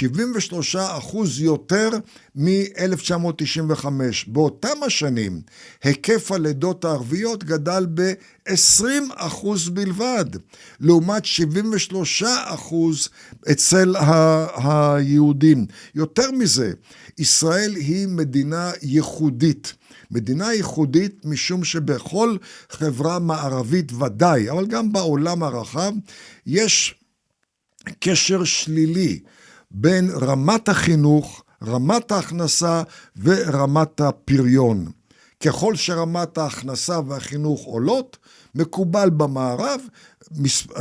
Speaker 2: יותר מ-1995. באותם השנים, היקף הלידות הערביות גדל ב-20% בלבד, לעומת 73% אצל היהודים. יותר מזה, ישראל היא מדינה ייחודית. מדינה ייחודית משום שבכל חברה מערבית ודאי, אבל גם בעולם הרחב, יש קשר שלילי בין רמת החינוך, רמת ההכנסה ורמת הפריון. ככל שרמת ההכנסה והחינוך עולות, מקובל במערב,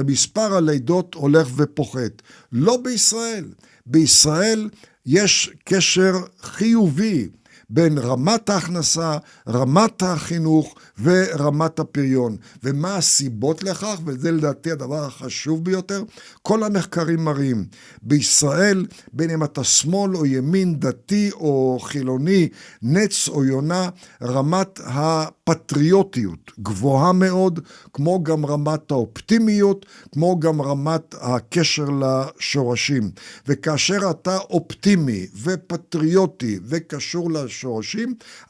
Speaker 2: מספר הלידות הולך ופוחת. לא בישראל. בישראל יש קשר חיובי בין רמת ההכנסה, רמת החינוך ורמת הפריון. ומה הסיבות לכך? וזה לדעתי הדבר החשוב ביותר. כל המחקרים מראים, בישראל, בין אם אתה שמאל או ימין, דתי או חילוני, נץ או יונה, רמת הפטריוטיות גבוהה מאוד, כמו גם רמת האופטימיות, כמו גם רמת הקשר לשורשים. וכאשר אתה אופטימי ופטריוטי וקשור לשורשים,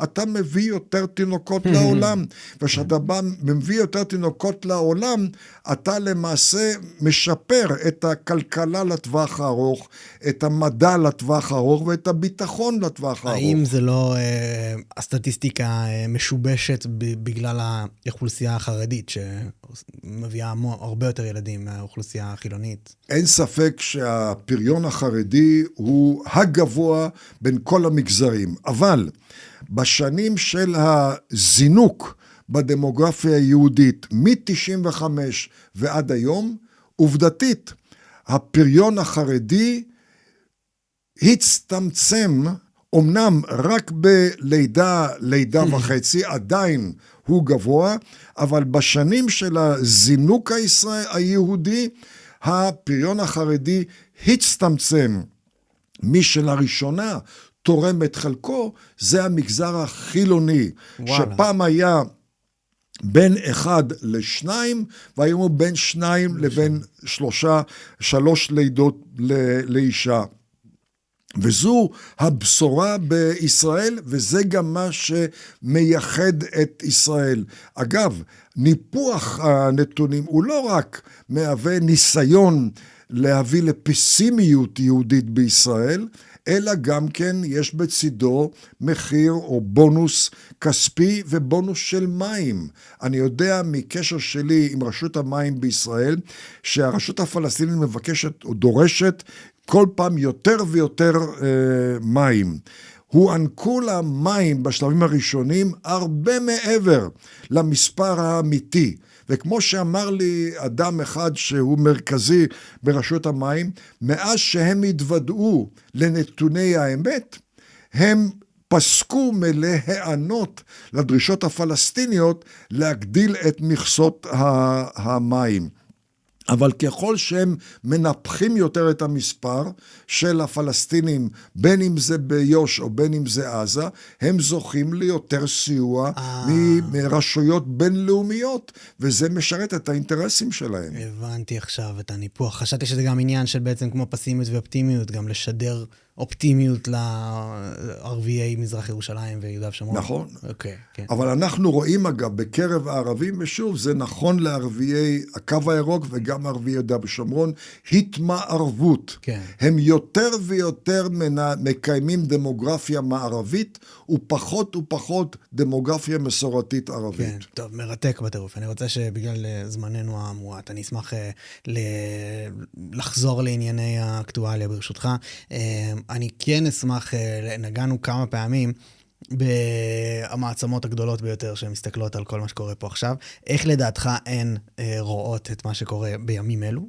Speaker 2: אתה מביא יותר תינוקות לעולם. וכשאתה מביא יותר תינוקות לעולם, אתה למעשה משפר את הכלכלה לטווח הארוך, את המדע לטווח הארוך ואת הביטחון לטווח הארוך.
Speaker 1: האם זה לא הסטטיסטיקה משובשת בגלל האוכלוסייה החרדית, שמביאה הרבה יותר ילדים מהאוכלוסייה החילונית?
Speaker 2: אין ספק שהפריון החרדי הוא הגבוה בין כל המגזרים, אבל בשנים של הזינוק בדמוגרפיה היהודית, מ-95 ועד היום, עובדתית, הפריון החרדי הצטמצם, אמנם רק לידה וחצי, עדיין הוא גבוה, אבל בשנים של הזינוק היהודי, הפריון החרדי הצטמצם. מי שלראשונה תורם את חלקו, זה המגזר החילוני, שפעם היה בין 1 ל-2, והיום הוא בין 2 לבין 3 לידות לאישה. וזו הבשורה בישראל, וזה גם מה שמייחד את ישראל. אגב, ניפוח הנתונים הוא לא רק מהווה ניסיון להביא לפסימיות יהודית בישראל, אלא גם כן יש בצידו מחיר או בונוס כספי ובונוס של מים. אני יודע מקשר שלי עם רשות המים בישראל, שהרשות הפלסטינית מבקשת או דורשת כל פעם יותר ויותר מים. הוענקו למים בשלבים הראשונים הרבה מעבר למספר האמיתי. וכמו שאמר לי אדם אחד שהוא מרכזי ברשות המים, מאז שהם התוודעו לנתוני האמת, הם פסקו מלהיענות לדרישות הפלסטיניות להגדיל את מכסות המים. אבל ככל שהם מנפחים יותר את המספר של הפלסטינים, בין אם זה ביוש או בין אם זה עזה, הם זוכים ליותר סיוע מרשויות בינלאומיות, וזה משרת את האינטרסים שלהם.
Speaker 1: הבנתי עכשיו את הניפוח. חשבתי שזה גם עניין של בעצם כמו פסימיות ואופטימיות, גם לשדר אופטימיות לערביי מזרח ירושלים ויהודה ושומרון.
Speaker 2: נכון.
Speaker 1: אוקיי, כן.
Speaker 2: אבל אנחנו רואים אגב בקרב הערבים, ושוב זה נכון לערביי הקו הירוק וגם ערביי יהודה ושומרון, התמערבות.
Speaker 1: כן.
Speaker 2: הם יותר ויותר מקיימים דמוגרפיה מערבית, ופחות ופחות דמוגרפיה מסורתית ערבית.
Speaker 1: כן, טוב, מרתק בטירוף. אני רוצה שבגלל זמננו המועט, אני אשמח לחזור לענייני האקטואליה ברשותך. אני כן אשמח, נגענו כמה פעמים במעצמות הגדולות ביותר שמסתכלות על כל מה שקורה פה עכשיו. איך לדעתך הן רואות את מה שקורה בימים אלו?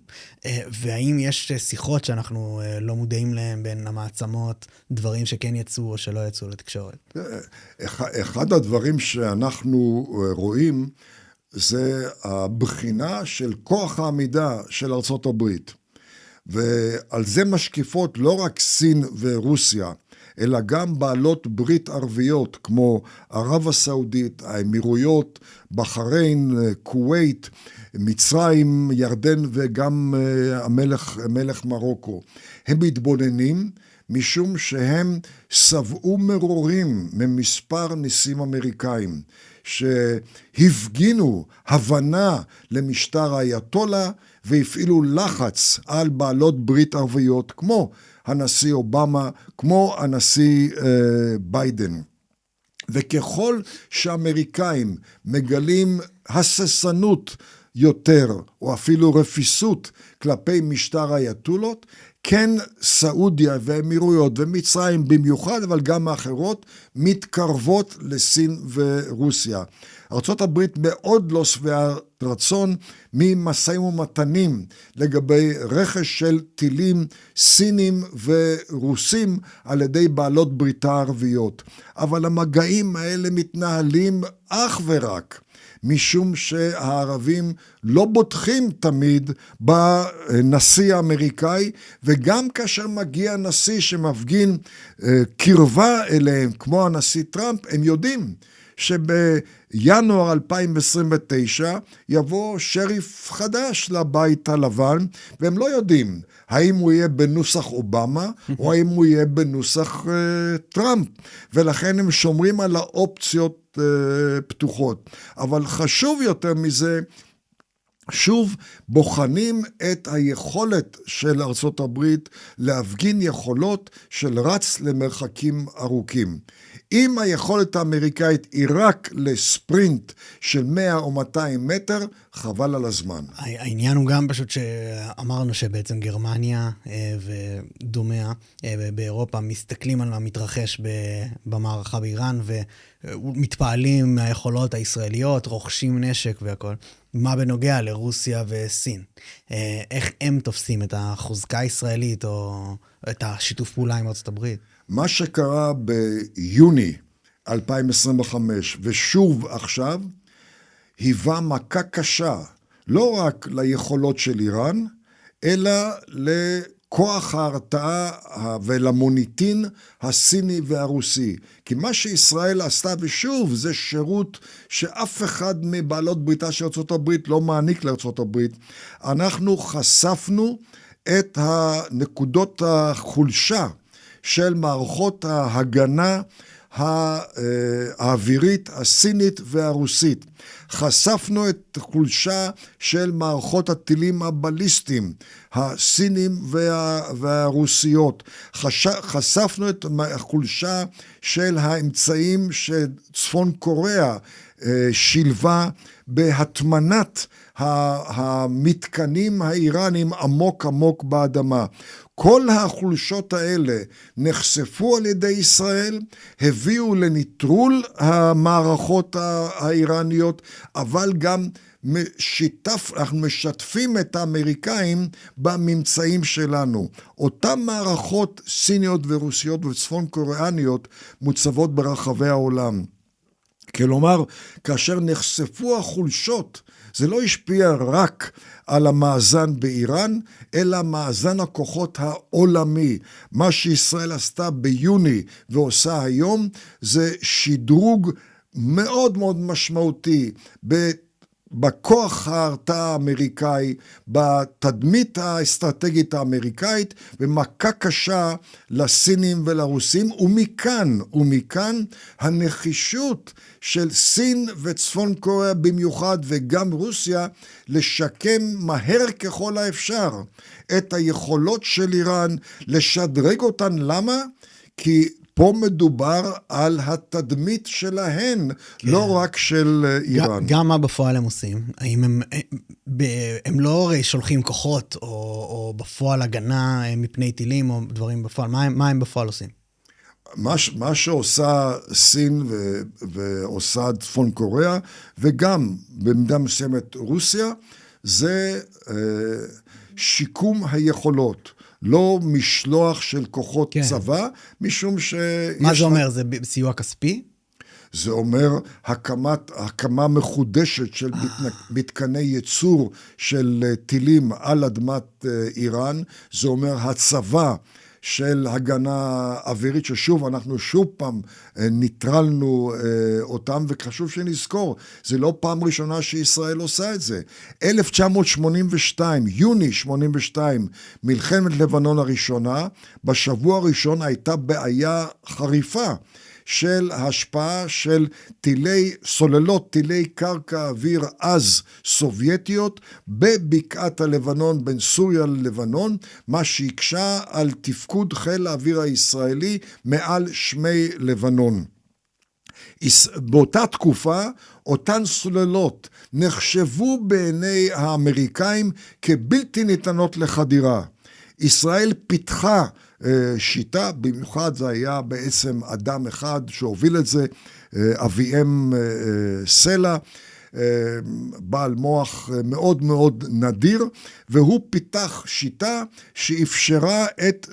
Speaker 1: והאם יש שיחות שאנחנו לא מודעים להם בין המעצמות, דברים שכן יצאו או שלא יצאו לתקשורת?
Speaker 2: אחד הדברים שאנחנו רואים זה הבחינה של כוח העמידה של ארצות הברית. ועל זה משקיפות לא רק סין ורוסיה, אלא גם בעלות ברית ערביות כמו ערב הסעודית, האמירויות, בחריין, כווית, מצרים, ירדן וגם המלך מרוקו. הם מתבוננים משום שהם שבעו מרורים ממספר ניסים אמריקאים שהפגינו הבנה למשטר האייתולה והפעילו לחץ על בעלות ברית ערביות כמו הנשיא אובמה, כמו הנשיא ביידן. וככל שאמריקאים מגלים הססנות יותר, או אפילו רפיסות כלפי משטר האייתולות, כן סעודיה והאמירויות ומצרים במיוחד, אבל גם האחרות, מתקרבות לסין ורוסיה. ארצות הברית מאוד לא שבעה רצון ממשאים ומתנים לגבי רכש של טילים סינים ורוסים על ידי בעלות בריתה הערביות. אבל המגעים האלה מתנהלים אך ורק משום שהערבים לא בוטחים תמיד בנשיא האמריקאי, וגם כאשר מגיע נשיא שמפגין קרבה אליהם, כמו הנשיא טראמפ, הם יודעים שבינואר 2029 יבוא שריף חדש לבית הלבן, והם לא יודעים האם הוא יהיה בנוסח אובמה, או האם הוא יהיה בנוסח טראמפ, ולכן הם שומרים על האופציות פתוחות. אבל חשוב יותר מזה, שוב בוחנים את היכולת של ארצות הברית להפגין יכולות של רץ למרחקים ארוכים. אם היכולת האמריקאית היא רק לספרינט של 100 או 200 מטר, חבל על הזמן.
Speaker 1: העניין הוא גם פשוט שאמרנו שבעצם גרמניה ודומיה באירופה מסתכלים על המתרחש במערכה באיראן ומתפעלים מהיכולות הישראליות, רוכשים נשק והכל. מה בנוגע לרוסיה וסין? איך הם תופסים את החוזקה הישראלית או את השיתוף פעולה עם ארצות הברית?
Speaker 2: מה שקרה ביוני 2025 ושוב עכשיו, היווה מכה קשה, לא רק ליכולות של איראן, אלא לכוח ההרתעה ולמוניטין הסיני והרוסי. כי מה שישראל עשתה, ושוב, זה שירות שאף אחד מבעלות בריתה של ארצות הברית לא מעניק לארצות הברית. אנחנו חשפנו את הנקודות החולשה של מערכות ההגנה האווירית, הסינית והרוסית. חשפנו את חולשה של מערכות הטילים הבליסטיים, הסינים והרוסיות. חשפנו את החולשה של האמצעים שצפון קוריאה שילבה בהטמנת המתקנים האיראנים עמוק עמוק באדמה. כל החולשות האלה נחשפו על ידי ישראל, הביאו לניטרול המערכות האיראניות, אבל גם אנחנו משתפים את האמריקאים בממצאים שלנו. אותן מערכות סיניות ורוסיות וצפון קוריאניות מוצבות ברחבי העולם. כלומר, כאשר נחשפו החולשות, זה לא השפיע רק על המאזן באיראן, אלא מאזן הכוחות העולמי. מה שישראל עשתה ביוני ועושה היום, זה שדרוג מאוד מאוד משמעותי בכוח ההרתעה האמריקאי, בתדמית האסטרטגית האמריקאית, ומכה קשה לסינים ולרוסים, ומכאן הנחישות של סין וצפון קוריאה במיוחד, וגם רוסיה, לשקם מהר ככל האפשר את היכולות של איראן, לשדרג אותן. למה? כי פה מדובר על התדמית שלהן, כן. לא רק של איראן.
Speaker 1: גם מה בפועל הם עושים? האם הם לא שולחים כוחות או בפועל הגנה מפני טילים או דברים בפועל? מה הם בפועל עושים?
Speaker 2: מה שעושה סין ועושה צפון קוריאה, וגם במידה מסוימת רוסיה, זה שיקום היכולות. לא משלוח של כוחות כן. צבא, משום ש...
Speaker 1: מה זה אומר? זה סיוע כספי?
Speaker 2: זה אומר הקמה מחודשת של מתקני ייצור של טילים על אדמת איראן. זה אומר הצבא של הגנה אווירית, ששוב, אנחנו שוב פעם ניטרלנו אותם, וחשוב שנזכור, זה לא פעם ראשונה שישראל עושה את זה. 1982, יוני 82, מלחמת לבנון הראשונה, בשבוע הראשון הייתה בעיה חריפה, של השפעה של סוללות, טילי קרקע אוויר אז סובייטיות בבקעת הלבנון בין סוריה ללבנון, מה שהקשה על תפקוד חיל האוויר הישראלי מעל שמי לבנון. באותה תקופה, אותן סוללות נחשבו בעיני האמריקאים כבלתי ניתנות לחדירה. ישראל פיתחה שיטה, במיוחד זה היה בעצם אדם אחד שהוביל את זה, אביהם סלע, בעל מוח מאוד מאוד נדיר, והוא פיתח שיטה שאפשרה את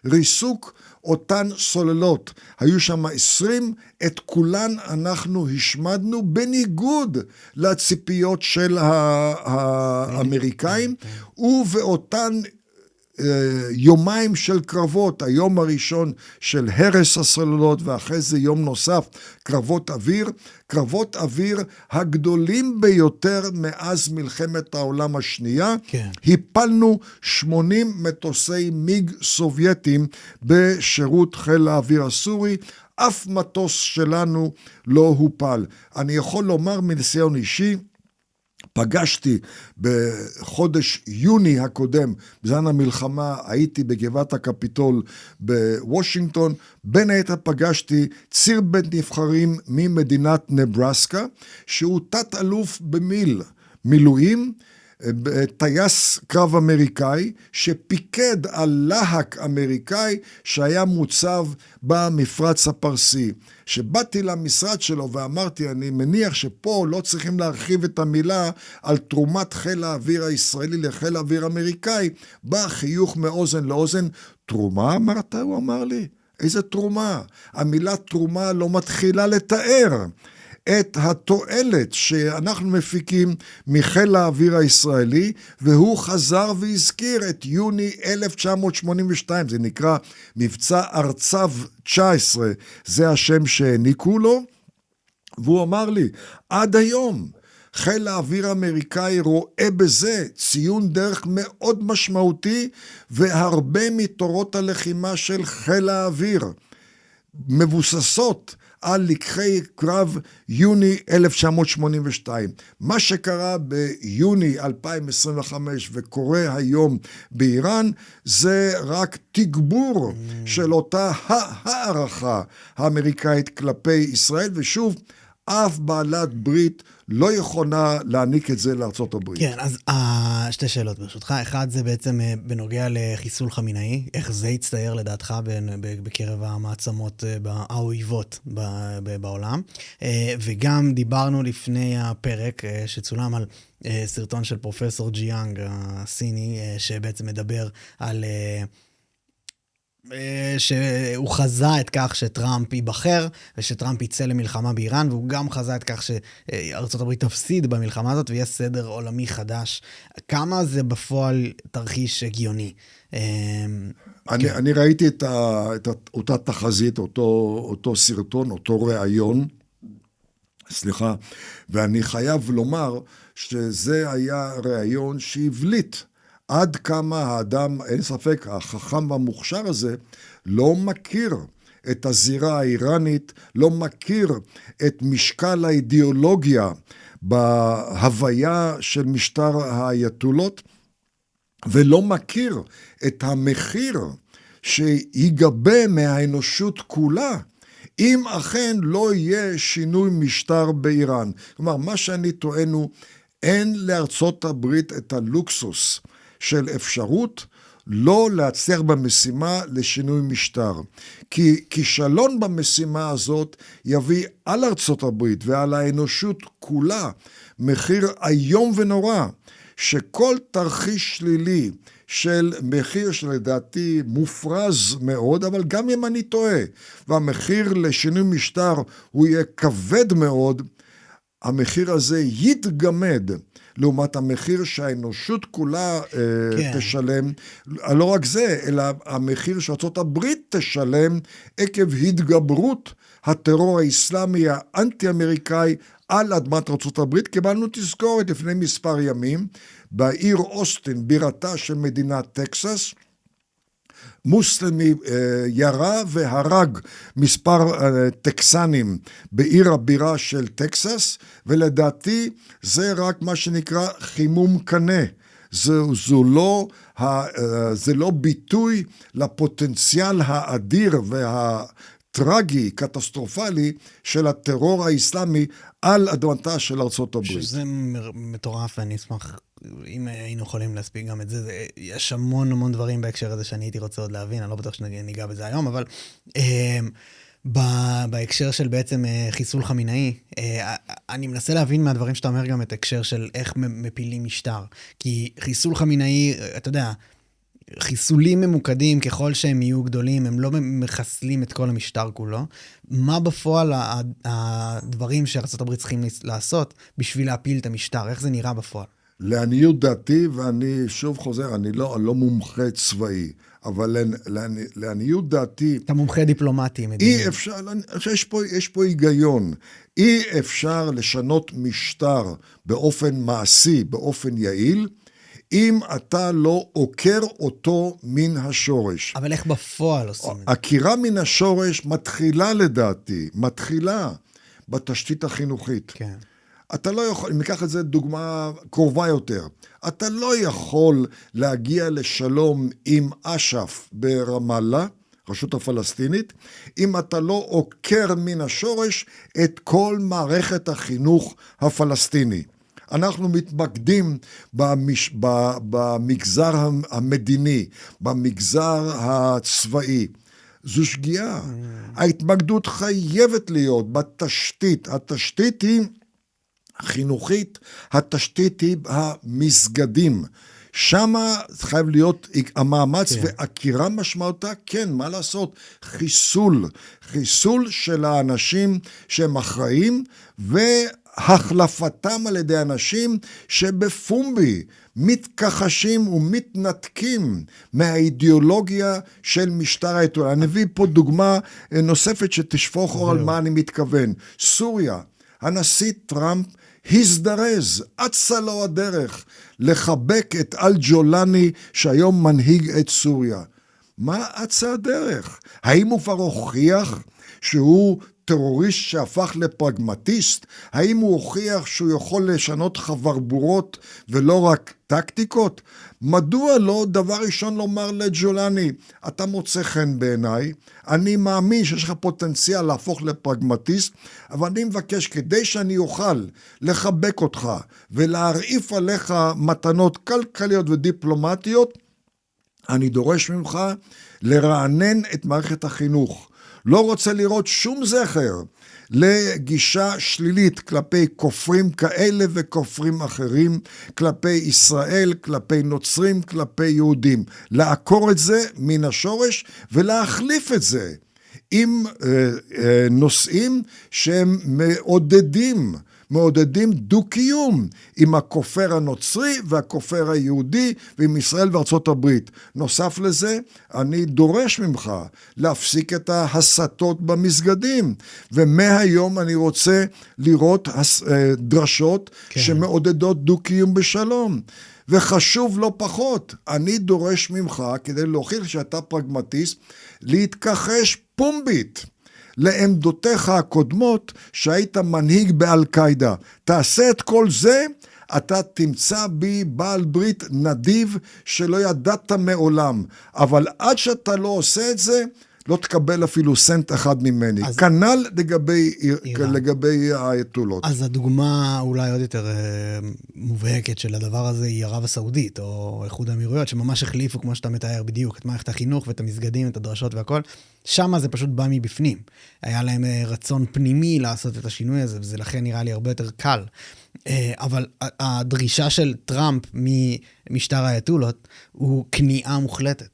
Speaker 2: ריסוק אותן סוללות. היו שם 20, את כולן אנחנו השמדנו בניגוד לציפיות של האמריקאים, ובאותן יומיים של קרבות, היום הראשון של הרס הסוללות, ואחרי זה יום נוסף, קרבות אוויר הגדולים ביותר מאז מלחמת העולם השנייה. כן. הפלנו 80 מטוסי מיג סובייטים בשירות חיל האוויר הסורי, אף מטוס שלנו לא הופל. אני יכול לומר מניסיון אישי, פגשתי בחודש יוני הקודם, בזמן המלחמה, הייתי בגבעת הקפיטול בוושינגטון, בין היתר פגשתי ציר בית נבחרים ממדינת נברסקה, שהוא תת אלוף במילואים, טייס קרב אמריקאי, שפיקד על להק אמריקאי שהיה מוצב במפרץ הפרסי. שבאתי למשרד שלו ואמרתי, אני מניח שפה לא צריכים להרחיב את המילה על תרומת חיל האוויר הישראלי לחיל האוויר האמריקאי, בא חיוך מאוזן לאוזן. תרומה אמרת? הוא אמר לי. איזה תרומה? המילה תרומה לא מתחילה לתאר את התועלת שאנחנו מפיקים מחיל האוויר הישראלי, והוא חזר והזכיר את יוני 1982, זה נקרא מבצע ארצב 19, זה השם שהעניקו לו, והוא אמר לי, עד היום חיל האוויר האמריקאי רואה בזה ציון דרך מאוד משמעותי, והרבה מתורות הלחימה של חיל האוויר מבוססות על לקחי קרב יוני 1982. מה שקרה ביוני 2025 וקורה היום באיראן, זה רק תגבור של אותה הערכה האמריקאית כלפי ישראל, ושוב, אף בעלת ברית לא יכולה להעניק את זה לארצות הברית.
Speaker 1: כן, אז שתי שאלות ברשותך. אחד זה בעצם בנוגע לחיסול חמינאי, איך זה יצטייר לדעתך בקרב המעצמות האויבות בעולם. וגם דיברנו לפני הפרק שצולם על סרטון של פרופסור ג'יאנג הסיני, שבעצם מדבר על שהוא חזה את כך שטראמפ ייבחר, ושטראמפ יצא למלחמה באיראן, והוא גם חזה את כך שארצות הברית תפסיד במלחמה הזאת, ויש סדר עולמי חדש. כמה זה בפועל תרחיש הגיוני?
Speaker 2: אני ראיתי אותה תחזית, אותו סרטון, אותו ראיון, סליחה, ואני חייב לומר שזה היה ראיון שהבליט עד כמה האדם, אין ספק, החכם והמוכשר הזה, לא מכיר את הזירה האיראנית, לא מכיר את משקל האידיאולוגיה בהוויה של משטר האייתולות, ולא מכיר את המחיר שיגבה מהאנושות כולה, אם אכן לא יהיה שינוי משטר באיראן. כלומר, מה שאני טוען הוא, אין לארצות הברית את הלוקסוס של אפשרות לא להצליח במשימה לשינוי משטר. כי כישלון במשימה הזאת יביא על ארצות הברית ועל האנושות כולה מחיר איום ונורא, שכל תרחיש שלילי של מחיר שלדעתי מופרז מאוד, אבל גם אם אני טועה, והמחיר לשינוי משטר הוא יהיה כבד מאוד, המחיר הזה יתגמד לעומת המחיר שהאנושות כולה תשלם, לא רק זה, אלא המחיר שארצות הברית תשלם עקב התגברות הטרור האסלאמי האנטי-אמריקאי על אדמת ארצות הברית. קיבלנו תזכורת לפני מספר ימים, בעיר אוסטין, בירתה של מדינת טקסס, מוסלמי ירה והרג מספר טקסנים בעיר הבירה של טקסס, ולדעתי זה רק מה שנקרא חימום קנה. זה לא ביטוי לפוטנציאל האדיר והטרגי, קטסטרופלי, של הטרור האסלאמי על אדמתה של ארצות הברית.
Speaker 1: שזה מטורף, ואני אשמח אם היינו יכולים להספיק גם את זה. יש המון דברים בהקשר הזה שאני הייתי רוצה עוד להבין, אני לא בטוח שניגע בזה היום, אבל בהקשר של בעצם חיסול חמינאי, אני מנסה להבין מהדברים שאתה אומר גם את הקשר של איך מפילים משטר. כי חיסול חמינאי, אתה יודע, חיסולים ממוקדים ככל שהם יהיו גדולים, הם לא מחסלים את כל המשטר כולו. מה בפועל הדברים שארצות הברית צריכים לעשות בשביל להפיל את המשטר? איך זה נראה בפועל?
Speaker 2: לעניות דעתי, ואני שוב חוזר, אני לא מומחה צבאי, אבל לעניות דעתי...
Speaker 1: אתה מומחה דיפלומטי.
Speaker 2: אי אפשר, יש פה היגיון. אי אפשר לשנות משטר באופן מעשי, באופן יעיל, אם אתה לא עוקר אותו מן השורש.
Speaker 1: אבל איך בפועל עושים את זה?
Speaker 2: עקירה מן השורש מתחילה בתשתית החינוכית.
Speaker 1: כן.
Speaker 2: אתה לא יכול, אם ניקח את זה דוגמה קרובה יותר, אתה לא יכול להגיע לשלום עם אש"ף ברמאללה, רשות הפלסטינית, אם אתה לא עוקר מן השורש את כל מערכת החינוך הפלסטיני. אנחנו מתמקדים במגזר המדיני, במגזר הצבאי. זו שגיאה. ההתמקדות חייבת להיות בתשתית. התשתית היא חינוכית, התשתית היא המסגדים. שמה חייב להיות המאמץ ועקירה משמעותה, כן, מה לעשות? חיסול של האנשים שהם אחראים, והחלפתם על ידי אנשים שבפומבי מתכחשים ומתנתקים מהאידיאולוגיה של משטר האייתוללה. אני מביא פה דוגמה נוספת שתשפוך אור על מה אני מתכוון. סוריה, הנשיא טראמפ הזדרז, אצה לו הדרך לחבק את אל-ג'ולני שהיום מנהיג את סוריה. מה אצה הדרך? האם הוא כבר הוכיח שהוא טרוריסט שהפך לפרגמטיסט? האם הוא הוכיח שהוא יכול לשנות חברבורות ולא רק טקטיקות? מדוע לא דבר ראשון לומר לג'ולני, אתה מוצא חן בעיניי, אני מאמין שיש לך פוטנציאל להפוך לפרגמטיסט, אבל אני מבקש כדי שאני אוכל לחבק אותך ולהרעיף עליך מתנות כלכליות ודיפלומטיות, אני דורש ממך לרענן את מערכת החינוך. לא רוצה לראות שום זכר לגישה שלילית כלפי כופרים כאלה וכופרים אחרים, כלפי ישראל, כלפי נוצרים, כלפי יהודים. לעקור את זה מן השורש ולהחליף את זה עם נושאים שהם מעודדים דו-קיום עם הכופר הנוצרי והכופר היהודי ועם ישראל וארצות הברית. נוסף לזה, אני דורש ממך להפסיק את ההסתות במסגדים, ומהיום אני רוצה לראות דרשות שמעודדות דו-קיום בשלום. וחשוב לא פחות, אני דורש ממך, כדי להוכיח שאתה פרגמטיסט, להתכחש פומבית לעמדותיך הקודמות שהיית מנהיג באל-קאידה. תעשה את כל זה, אתה תמצא בי בעל ברית נדיב שלא ידעת מעולם. אבל עד שאתה לא עושה את זה, לא תקבל אפילו סנט אחד ממני. כנ"ל לגבי האייתולות.
Speaker 1: אז הדוגמה אולי עוד יותר מובהקת של הדבר הזה היא ערב הסעודית, או איחוד האמירויות, שממש החליפו, כמו שאתה מתאר בדיוק, את מערכת החינוך ואת המסגדים, את הדרשות והכל. שם זה פשוט בא מבפנים. היה להם רצון פנימי לעשות את השינוי הזה, וזה לכן נראה לי הרבה יותר קל. אבל הדרישה של טראמפ ממשטר האייתולות הוא כניעה מוחלטת.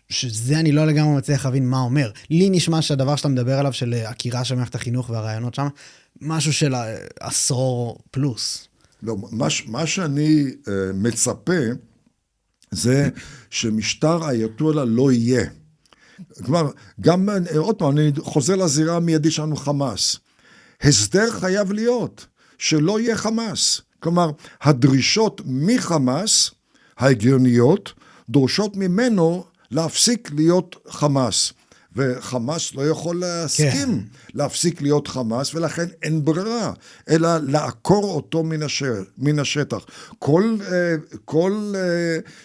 Speaker 1: שזה אני לא לגמרי מצליח להבין מה אומר. לי נשמע שהדבר שאתה מדבר עליו של עקירה של מערכת החינוך והרעיונות שם, משהו של עשור פלוס.
Speaker 2: לא, מה שאני מצפה זה שמשטר האייתולה לא יהיה. כלומר, גם, עוד פעם, אני חוזר לזירה המיידית שלנו חמאס. הסדר חייב להיות שלא יהיה חמאס. כלומר, הדרישות מחמאס, ההגיוניות, דורשות ממנו להפסיק להיות חמאס, וחמאס לא יכול להסכים להפסיק להיות חמאס, ולכן אין ברירה, אלא לעקור אותו מן השטח. כל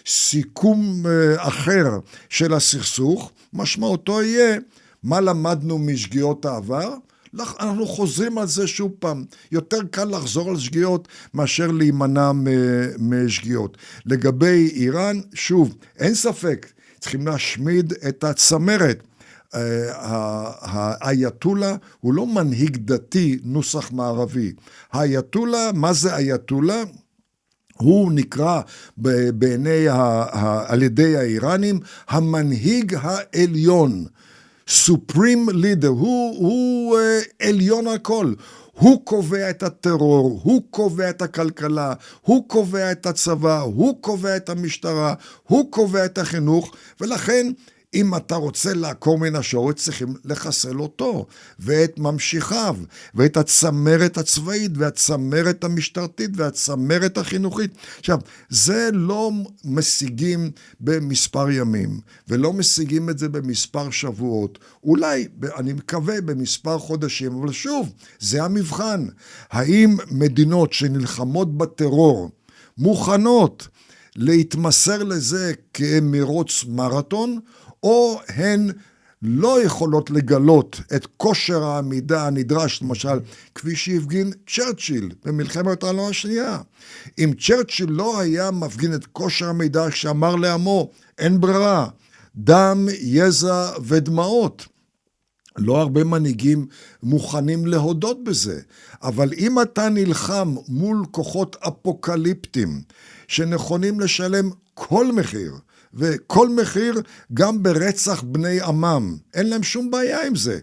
Speaker 2: סיכום אחר של הסכסוך, משמעותו יהיה מה למדנו משגיאות העבר, אנחנו חוזרים על זה שוב פעם. יותר קל לחזור על שגיאות מאשר להימנע משגיאות. לגבי איראן, שוב, אין ספק, צריכים להשמיד את הצמרת. האייתולה הוא לא מנהיג דתי נוסח מערבי. האייתולה, מה זה אייתולה? הוא נקרא בעיני על ידי האיראנים המנהיג העליון. Supreme Leader, הוא עליון הכל. הוא קובע את הטרור, הוא קובע את הכלכלה, הוא קובע את הצבא, הוא קובע את המשטרה, הוא קובע את החינוך, ולכן אם אתה רוצה לעקור מן השורש, צריכים לחסל אותו, ואת ממשיכיו, ואת הצמרת הצבאית, והצמרת המשטרתית, והצמרת החינוכית. עכשיו, זה לא משיגים במספר ימים, ולא משיגים את זה במספר שבועות, אולי, אני מקווה, במספר חודשים, אבל שוב, זה המבחן. האם מדינות שנלחמות בטרור, מוכנות להתמסר לזה כמרוץ מרתון, או הן לא יכולות לגלות את כושר העמידה הנדרש, למשל, כפי שהפגין צ'רצ'יל במלחמת העולם השנייה. אם צ'רצ'יל לא היה מפגין את כושר העמידה שאמר לעמו, אין ברירה, דם, יזע ודמעות. לא הרבה מנהיגים מוכנים להודות בזה, אבל אם אתה נלחם מול כוחות אפוקליפטיים שנכונים לשלם כל מחיר, וכל מחיר גם ברצח בני עמם, אין להם שום בעיה עם זה.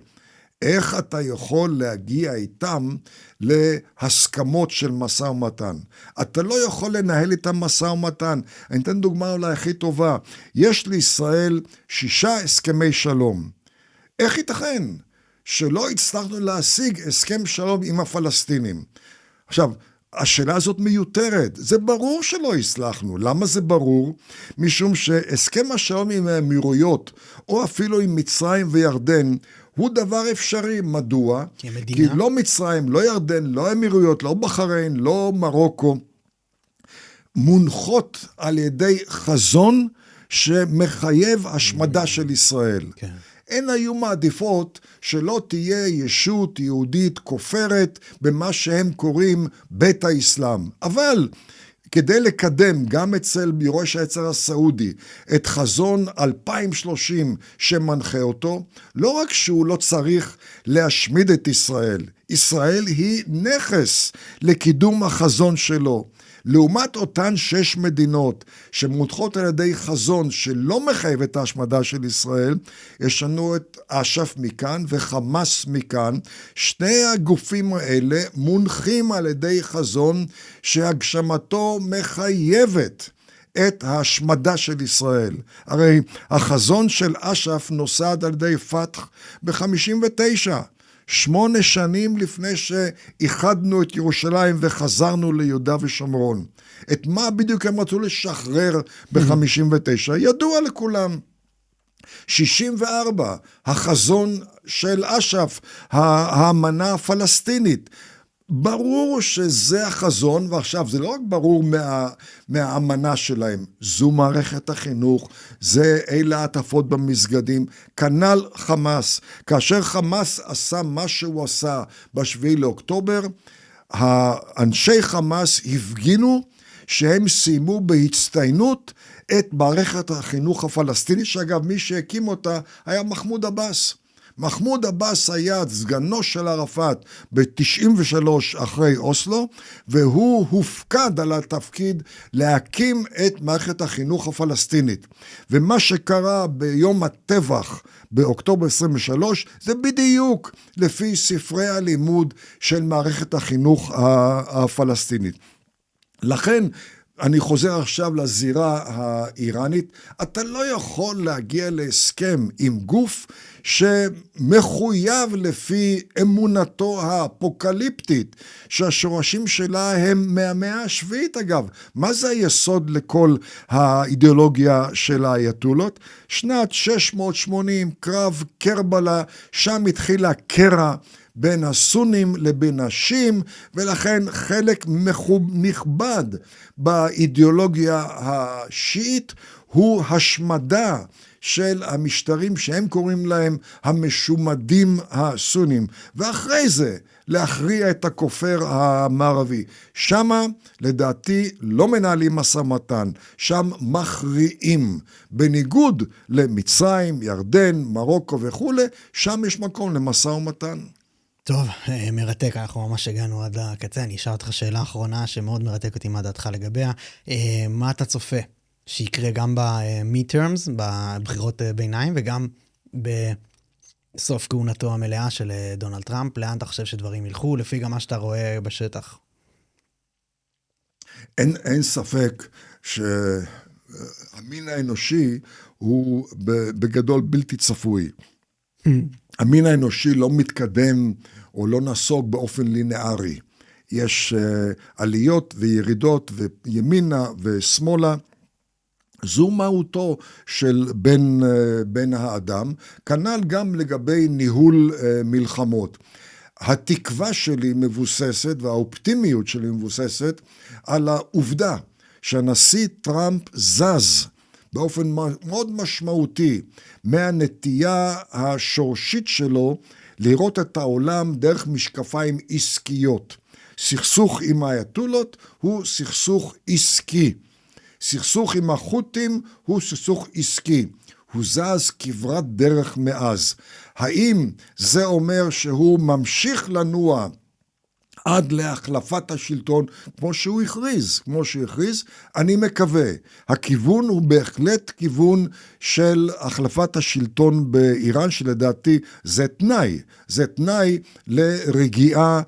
Speaker 2: איך אתה יכול להגיע איתם להסכמות של משא ומתן? אתה לא יכול לנהל איתם משא ומתן. אני אתן דוגמה אולי הכי טובה. יש לישראל 6 הסכמי שלום. איך ייתכן שלא הצלחנו להשיג הסכם שלום עם הפלסטינים? עכשיו, השאלה הזאת מיותרת. זה ברור שלא הצלחנו. למה זה ברור? משום שהסכם השלום עם האמירויות, או אפילו עם מצרים וירדן, הוא דבר אפשרי. מדוע?
Speaker 1: כי המדינה...
Speaker 2: כי לא מצרים, לא ירדן, לא אמירויות, לא בחריין, לא מרוקו, מונחות על ידי חזון שמחייב השמדה של ישראל.
Speaker 1: כן.
Speaker 2: הן היו מעדיפות שלא תהיה ישות יהודית כופרת במה שהם קוראים בית האסלאם. אבל כדי לקדם גם אצל ראש העצר הסעודי את חזון 2030 שמנחה אותו, לא רק שהוא לא צריך להשמיד את ישראל, ישראל היא נכס לקידום החזון שלו. לעומת אותן 6 מדינות שמונחות על ידי חזון שלא מחייב את ההשמדה של ישראל, יש לנו את אש"ף מכאן וחמאס מכאן. שני הגופים האלה מונחים על ידי חזון שהגשמתו מחייבת את ההשמדה של ישראל. הרי החזון של אש"ף נוסד על ידי פתח ב-59, 8 שנים לפני שאיחדנו את ירושלים וחזרנו ליהודה ושומרון. את מה בדיוק הם רצו לשחרר ב-59? ידוע לכולם. 64, החזון של אש"ף, האמנה הפלסטינית. ברור שזה החזון, ועכשיו זה לא רק ברור מהאמנה שלהם, זו מערכת החינוך, זה אלה העטפות במסגדים, כנ"ל חמאס. כאשר חמאס עשה מה שהוא עשה ב7 לאוקטובר, האנשי חמאס הפגינו שהם סיימו בהצטיינות את מערכת החינוך הפלסטינית, שאגב מי שהקים אותה היה מחמוד עבאס. מחמוד עבאס היה סגנו של ערפאת ב-93 אחרי אוסלו, והוא הופקד על התפקיד להקים את מערכת החינוך הפלסטינית. ומה שקרה ביום הטבח באוקטובר 23, זה בדיוק לפי ספרי הלימוד של מערכת החינוך הפלסטינית. לכן, אני חוזר עכשיו לזירה האיראנית, אתה לא יכול להגיע להסכם עם גוף שמחויב לפי אמונתו האפוקליפטית, שהשורשים שלה הם מהמאה השביעית אגב. מה זה היסוד לכל האידיאולוגיה של האייתולות? שנת 680, קרב קרבלה, שם התחיל הקרע בין הסונים לבין השיעים, ולכן חלק נכבד באידיאולוגיה השיעית הוא השמדה של המשטרים שהם קוראים להם המשומדים הסונים, ואחרי זה להכריע את הכופר המערבי. שמה לדעתי לא מנהלים משא ומתן, שם מכריעים, בניגוד למצרים, ירדן, מרוקו וכו', שם יש מקום למשא ומתן.
Speaker 1: טוב, מרתק, אנחנו ממש הגענו עד הקצה. אני אשאל אותך שאלה אחרונה שמאוד מרתק אותי מה דעתך לגביה. מה אתה צופה שיקרה גם ב-midterms, בבחירות ביניים, וגם בסוף כהונתו המלאה של דונלד טראמפ? לאן אתה חושב שדברים ילכו, לפי גם מה שאתה רואה בשטח?
Speaker 2: אין ספק שהמין האנושי הוא בגדול בלתי צפוי. המין האנושי לא מתקדם או לא נסוג באופן לינארי. יש עליות וירידות וימינה ושמאלה. זו מהותו של בן האדם, כנ"ל גם לגבי ניהול מלחמות. התקווה שלי מבוססת והאופטימיות שלי מבוססת על העובדה שהנשיא טראמפ זז באופן מאוד משמעותי מהנטייה השורשית שלו לראות את העולם דרך משקפיים עסקיות. סכסוך עם האייתולות הוא סכסוך עסקי. סכסוך עם החות'ים הוא סכסוך עסקי. הוא זז כברת דרך מאז. האם זה אומר שהוא ממשיך לנוע עד להחלפת השלטון, כמו שהוא הכריז, אני מקווה. הכיוון הוא בהחלט כיוון של החלפת השלטון באיראן, שלדעתי זה תנאי לרגיעה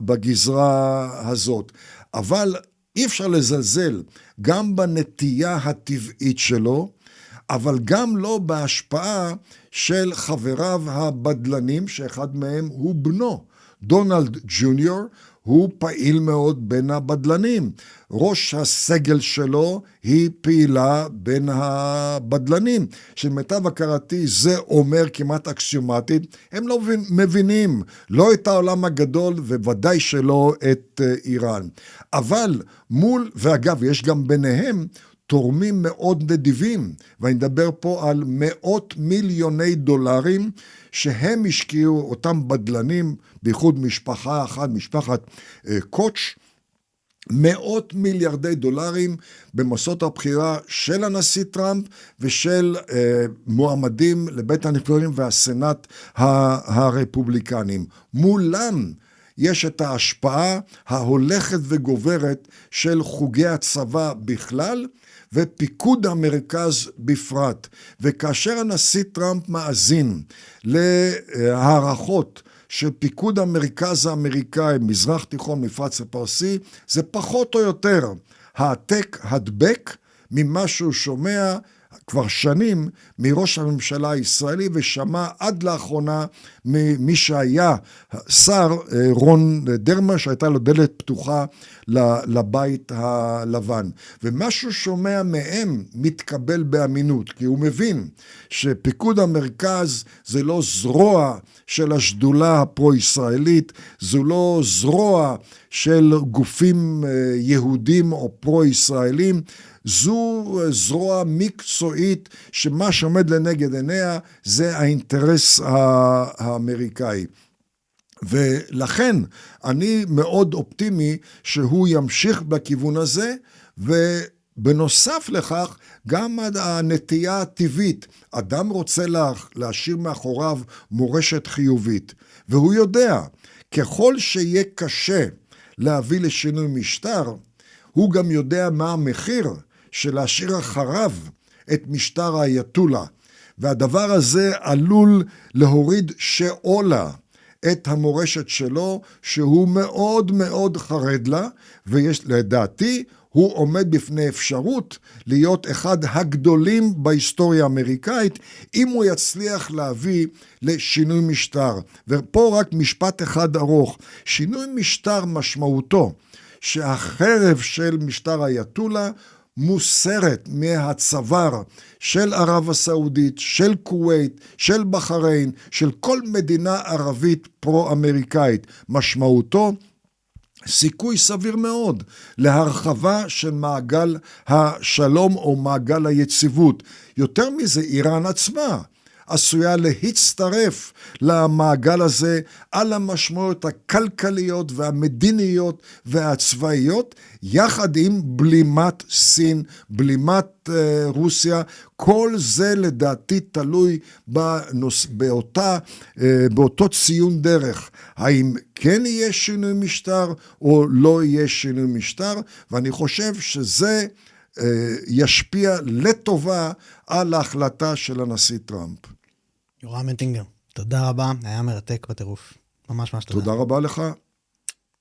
Speaker 2: בגזרה הזאת. אבל אי אפשר לזלזל גם בנטייה הטבעית שלו, אבל גם לא בהשפעה של חבריו הבדלנים, שאחד מהם הוא בנו. דונלד ג'וניור הוא פעיל מאוד בין הבדלנים. ראש הסגל שלו היא פעילה בין הבדלנים. שלמיטב הכרתי זה אומר כמעט אקסיומטית, הם לא מבינים, לא את העולם הגדול וודאי שלא את איראן. אבל מול, ואגב יש גם ביניהם, תורמים מאוד נדיבים, ואני מדבר פה על מאות מיליוני דולרים שהם השקיעו, אותם בדלנים, בייחוד משפחה אחת, משפחת קוץ', מאות מיליארדי דולרים במסעות הבחירה של הנשיא טראמפ ושל מועמדים לבית הנבחרים והסנאט הרפובליקנים. מולם יש את ההשפעה ההולכת וגוברת של חוגי הצבא בכלל, ופיקוד המרכז בפרט. וכאשר הנשיא טראמפ מאזין להערכות של פיקוד המרכז האמריקאי, מזרח תיכון, מפרץ הפרסי, זה פחות או יותר העתק הדבק ממה שהוא שומע כבר שנים מראש הממשלה הישראלי, ושמע עד לאחרונה ממי שהיה שר רון דרמר, שהייתה לו דלת פתוחה לבית הלבן. ומה שהוא שומע מהם מתקבל באמינות, כי הוא מבין שפיקוד המרכז זה לא זרוע של השדולה הפרו-ישראלית, זו לא זרוע של גופים יהודים או פרו-ישראלים, זו זרוע מקצועית שמה שעומד לנגד עיניה זה האינטרס האמריקאי. ולכן אני מאוד אופטימי שהוא ימשיך בכיוון הזה, ובנוסף לכך גם הנטייה הטבעית, אדם רוצה להשאיר מאחוריו מורשת חיובית, והוא יודע, ככל שיהיה קשה להביא לשינוי משטר, הוא גם יודע מה המחיר של להשאיר אחריו את משטר האייתולה, והדבר הזה עלול להוריד שאולה את המורשת שלו, שהוא מאוד מאוד חרד לה, ויש לדעתי, הוא עומד בפני אפשרות להיות אחד הגדולים בהיסטוריה האמריקאית, אם הוא יצליח להביא לשינוי משטר. ופה רק משפט אחד ארוך, שינוי משטר משמעותו, שהחרב של משטר האייתולה מוסרת מהצוואר של ערב הסעודית, של כווית, של בחריין, של כל מדינה ערבית פרו-אמריקאית. משמעותו סיכוי סביר מאוד להרחבה של מעגל השלום או מעגל היציבות. יותר מזה, איראן עצמה עשויה להצטרף למעגל הזה על המשמעויות הכלכליות והמדיניות והצבאיות, יחד עם בלימת סין, בלימת רוסיה. כל זה לדעתי תלוי באותו ציון דרך, האם כן יהיה שינוי משטר או לא יהיה שינוי משטר, ואני חושב שזה ישפיע לטובה על ההחלטה של הנשיא טראמפ.
Speaker 1: יורם אטינגר, תודה רבה, היה מרתק בטירוף. ממש ממש תודה.
Speaker 2: תודה רבה לך.